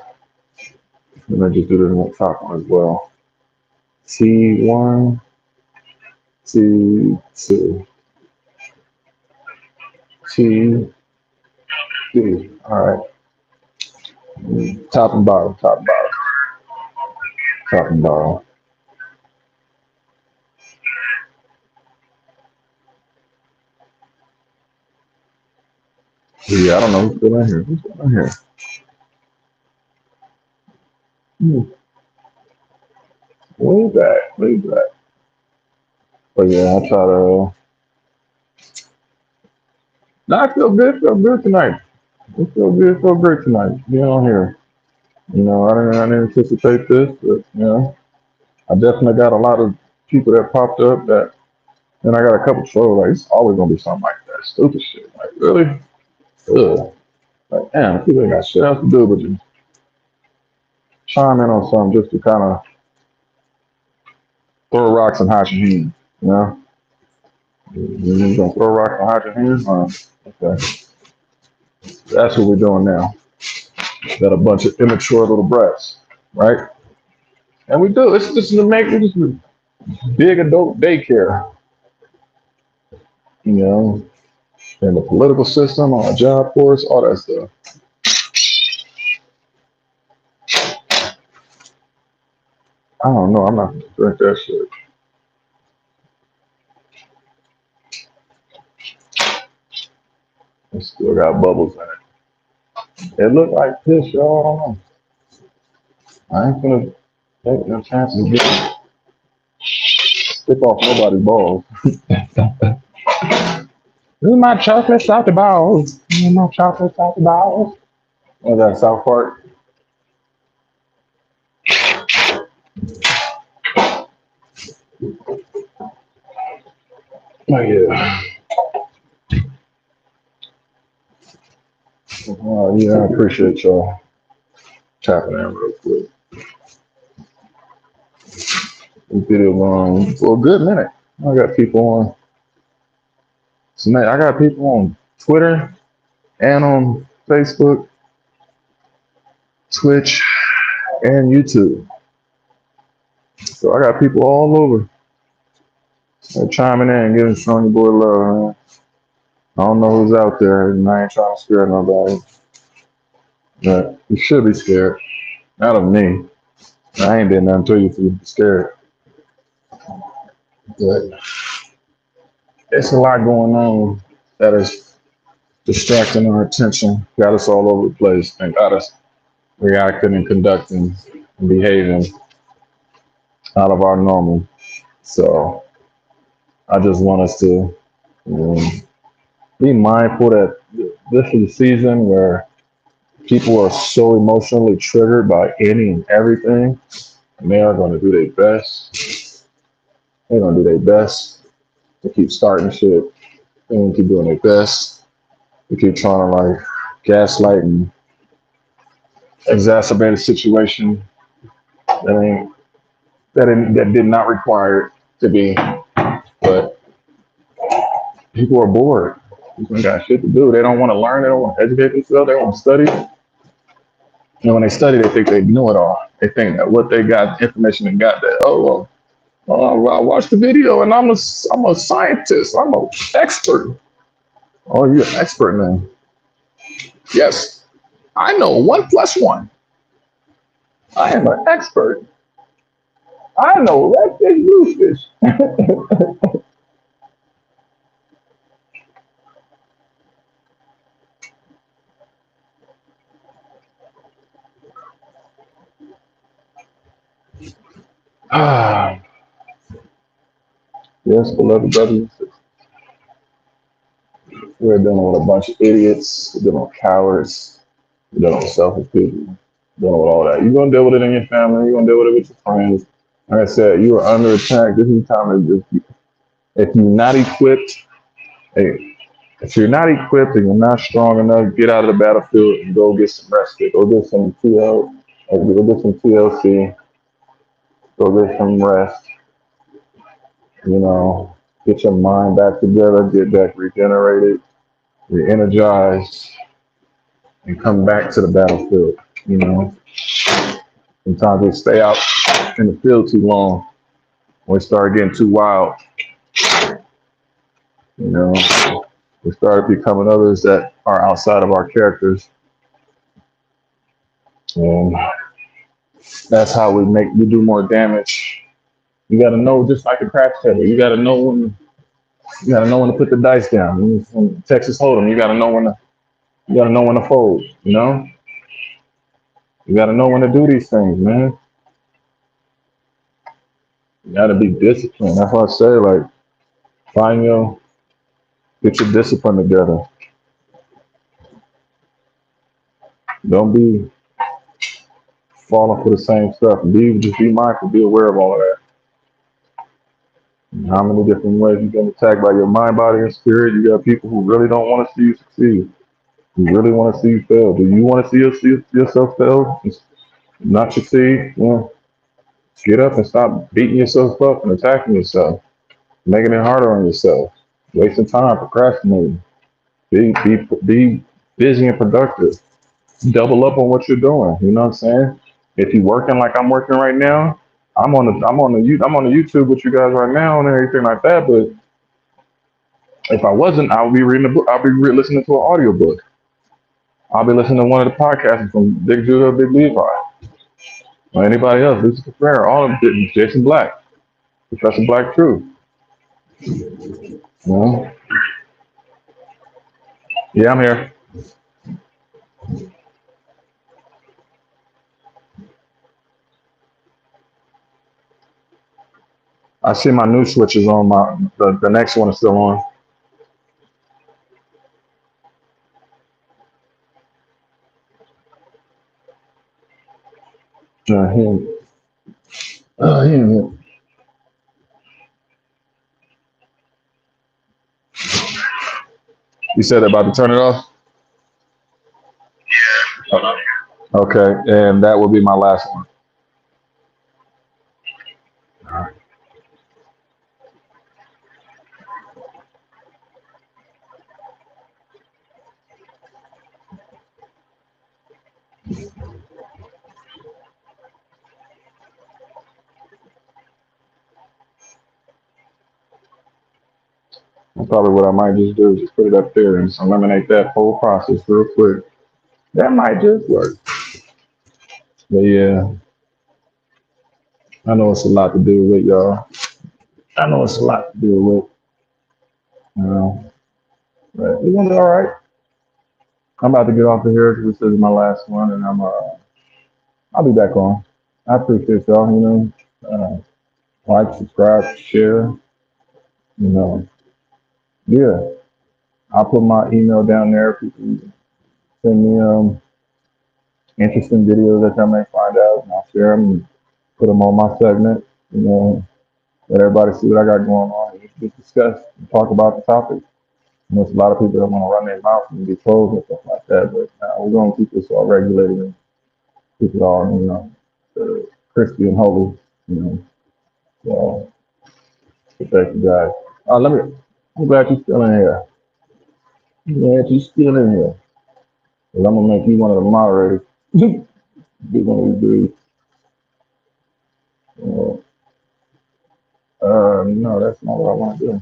And then just do it in the top one as well. T1, T2, T3. All right. Top and bottom, top and bottom, top and bottom. Yeah, I don't know who's still in here. Who's still in here? Hmm. Way back, way back. But yeah, I try to. No, I feel good tonight. I feel great tonight. Being on here. You know, I didn't anticipate this, but you know, I definitely got a lot of people that popped up that, and I got a couple trolls. Like, it's always gonna be something like that, stupid shit. Like, really? Ugh. Like, damn, people ain't got shit else to do but just chime in on something just to kind of throw rocks and hide your hands. You know, you gonna throw rocks and hide your hands? Okay, that's what we're doing now. Got a bunch of immature little brats, right? And we do. It's just to make it just a big adult daycare, you know, in the political system, on a job force, all that stuff. I don't know. I'm not gonna drink that shit. It still got bubbles in it. It looked like piss, y'all. I don't know. I ain't gonna take no chances of getting stick off nobody's balls. This is my chocolate salty balls. This is my chocolate salty balls. Was that South Park? Oh yeah. Oh yeah, I appreciate y'all tapping in real quick. This video going for a good minute. I got people on tonight. I got people on Twitter and on Facebook, Twitch, and YouTube. So I got people all over. They're chiming in and giving showing your boy love, man. I don't know who's out there, and I ain't trying to scare nobody. But you should be scared. Not of me. I ain't did nothing to you for you to be scared. But it's a lot going on that is distracting our attention, got us all over the place, and got us reacting and conducting and behaving out of our normal. So I just want us to um, be mindful that this is a season where people are so emotionally triggered by any and everything, and they are going to do their best. They're going to do their best to keep starting shit. They're going to keep doing their best to keep trying to like gaslight and exacerbate a situation that ain't that did not require it to be. But people are bored. People ain't got shit to do. They don't want to learn. They don't want to educate themselves. They don't want to study. And when they study, they think they know it all. They think that what they got, information they got, that I watched the video and I'm a scientist. I'm an expert. Oh, you're an expert now. Yes, I know 1+1. I am an expert. I know redfish, bluefish. Ah, yes, beloved brothers and sisters, we're dealing with a bunch of idiots. We're dealing with cowards. We're dealing with selfish people. We're dealing with all that. You're gonna deal with it in your family. You're gonna deal with it with your friends. Like I said, you are under attack. This is the time to just, if you're not equipped, hey, if you're not equipped and you're not strong enough, get out of the battlefield and go get some rest. Go get some TL, go get some TLC, go get some rest. You know, get your mind back together, get back regenerated, re-energized, and come back to the battlefield. You know, sometimes we stay out in the field too long. We start getting too wild. You know, we start becoming others that are outside of our characters, and that's how we do more damage. You got to know, just like a craft setter. You got to know when to put the dice down. When Texas Hold'em, you got to know when to fold. You know, you got to know when to do these things, man. You got to be disciplined. That's why I say, like, find your get your discipline together. Don't be falling for the same stuff. Just be mindful. Be aware of all of that. And how many different ways you've been attacked by your mind, body, and spirit? You got people who really don't want to see you succeed. Who really want to see you fail. Do you want to yourself fail? Not succeed? Well, get up and stop beating yourself up and attacking yourself, making it harder on yourself, wasting time, procrastinating. Be busy and productive. Double up on what you're doing. You know what I'm saying? If you're working like I'm working right now, I'm on the YouTube with you guys right now and everything like that. But if I wasn't, I would be reading a book. I'll be listening to an audio book. I'll be listening to one of the podcasts from Big Judah, Big Levi, or anybody else, Lucifer Ferrer, all of them, Jason Black, Professor Black Truth. You know? Yeah, I'm here. I see my new switches on. The next one is still on. He, he, you said about to turn it off? Yeah. Okay, and that will be my last one. Probably what I might just do is just put it up there and just eliminate that whole process real quick. That might just work. But yeah, I know it's a lot to deal with, y'all. I know it's a lot to deal with. You know, but we're gonna be all right. I'm about to get off of here because this is my last one, and I'm I'll be back on. I appreciate y'all. Like, subscribe, share. You know, yeah. I'll put my email down there if you can send me interesting videos that y'all may find out, and I'll share them and put them on my segment. Let everybody see what I got going on and just discuss and talk about the topic. There's a lot of people that want to run their mouth and be told and stuff like that, but we're going to keep this all regulated and keep it all, crispy and holy. You know, so thank you guys. I'm glad you're still in here. I'm glad you're still in here. Cause I'm gonna make you one of the moderators. Be one of these dudes. No, that's not what I want to do.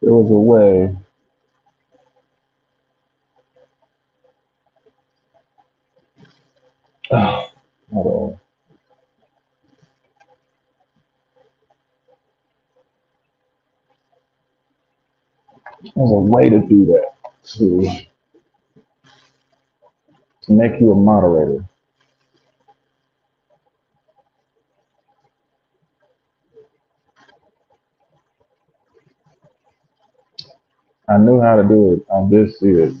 There was a way. Hold on. There's a way to do that. To make you a moderator. I knew how to do it. I did see it.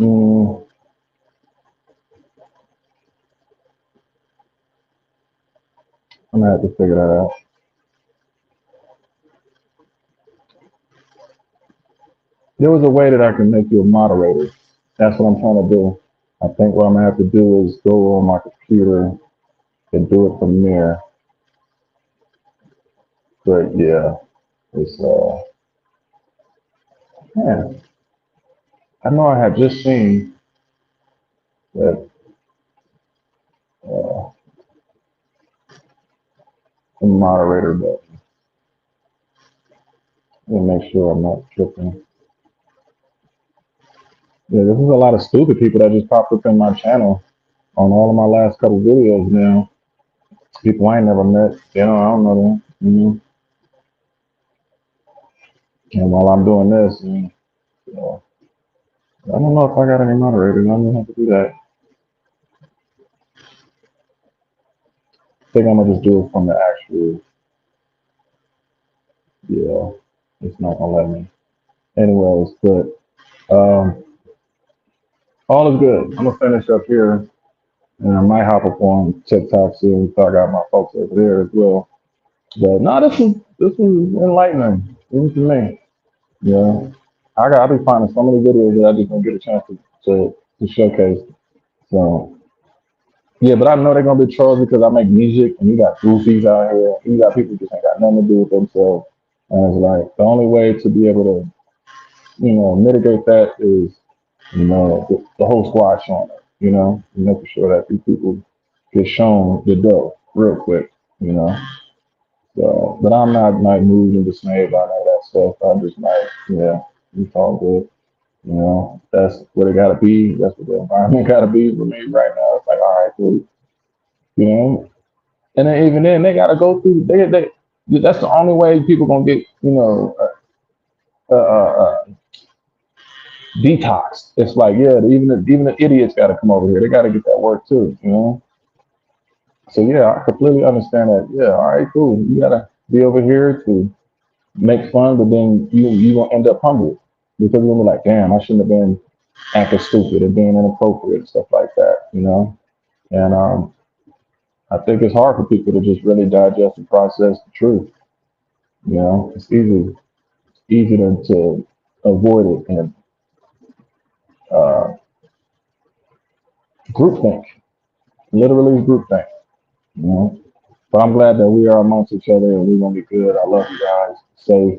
Mm, I'm gonna have to figure that out. There was a way that I can make you a moderator. That's what I'm trying to do. I think what I'm gonna have to do is go on my computer and do it from there. But yeah, it's man, I know I had just seen that the moderator button. Let me make sure I'm not tripping. Yeah, this is a lot of stupid people that just popped up in my channel on all of my last couple videos now. People I ain't never met. I don't know them. And while I'm doing this, I don't know if I got any moderators. I'm gonna have to do that. I think I'm gonna just do it from the actual. Yeah, it's not gonna let me. Anyways, but all is good. I'm gonna finish up here, and I might hop up on TikTok soon. So I got my folks over there as well. But no, this was enlightening. Even to me. Yeah, I'll be finding so many videos that I just don't get a chance to showcase. So yeah, but I know they're gonna be trolls because I make music, and you got goofies out here. You got people just ain't got nothing to do with themselves. And it's like the only way to be able to, mitigate that is, the whole squad showing up. Making sure that these people get shown the dough real quick. You know. So, but I'm not like moved and dismayed by all that stuff. I'm just like, yeah, it's all good. That's what it gotta be. That's what the environment gotta be for me right now. It's like, all right, cool. You know, and then even then they gotta go through. They that's the only way people gonna get detox. It's like, yeah, even the idiots gotta come over here. They gotta get that work too. So yeah, I completely understand that. Yeah, all right, cool. You gotta be over here to make fun, but then you gonna end up humbled because you're gonna be like, damn, I shouldn't have been acting stupid and being inappropriate and stuff like that. And I think it's hard for people to just really digest and process the truth. It's easy to avoid it and groupthink, literally groupthink. You know, but I'm glad that we are amongst each other and we're gonna be good. I love you guys. Safe.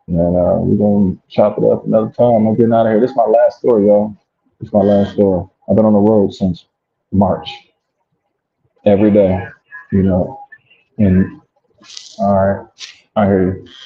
And we're gonna chop it up another time. I'm getting out of here. This is my last story, y'all. This is my last story. I've been on the road since March. Every day. And all right, I hear you.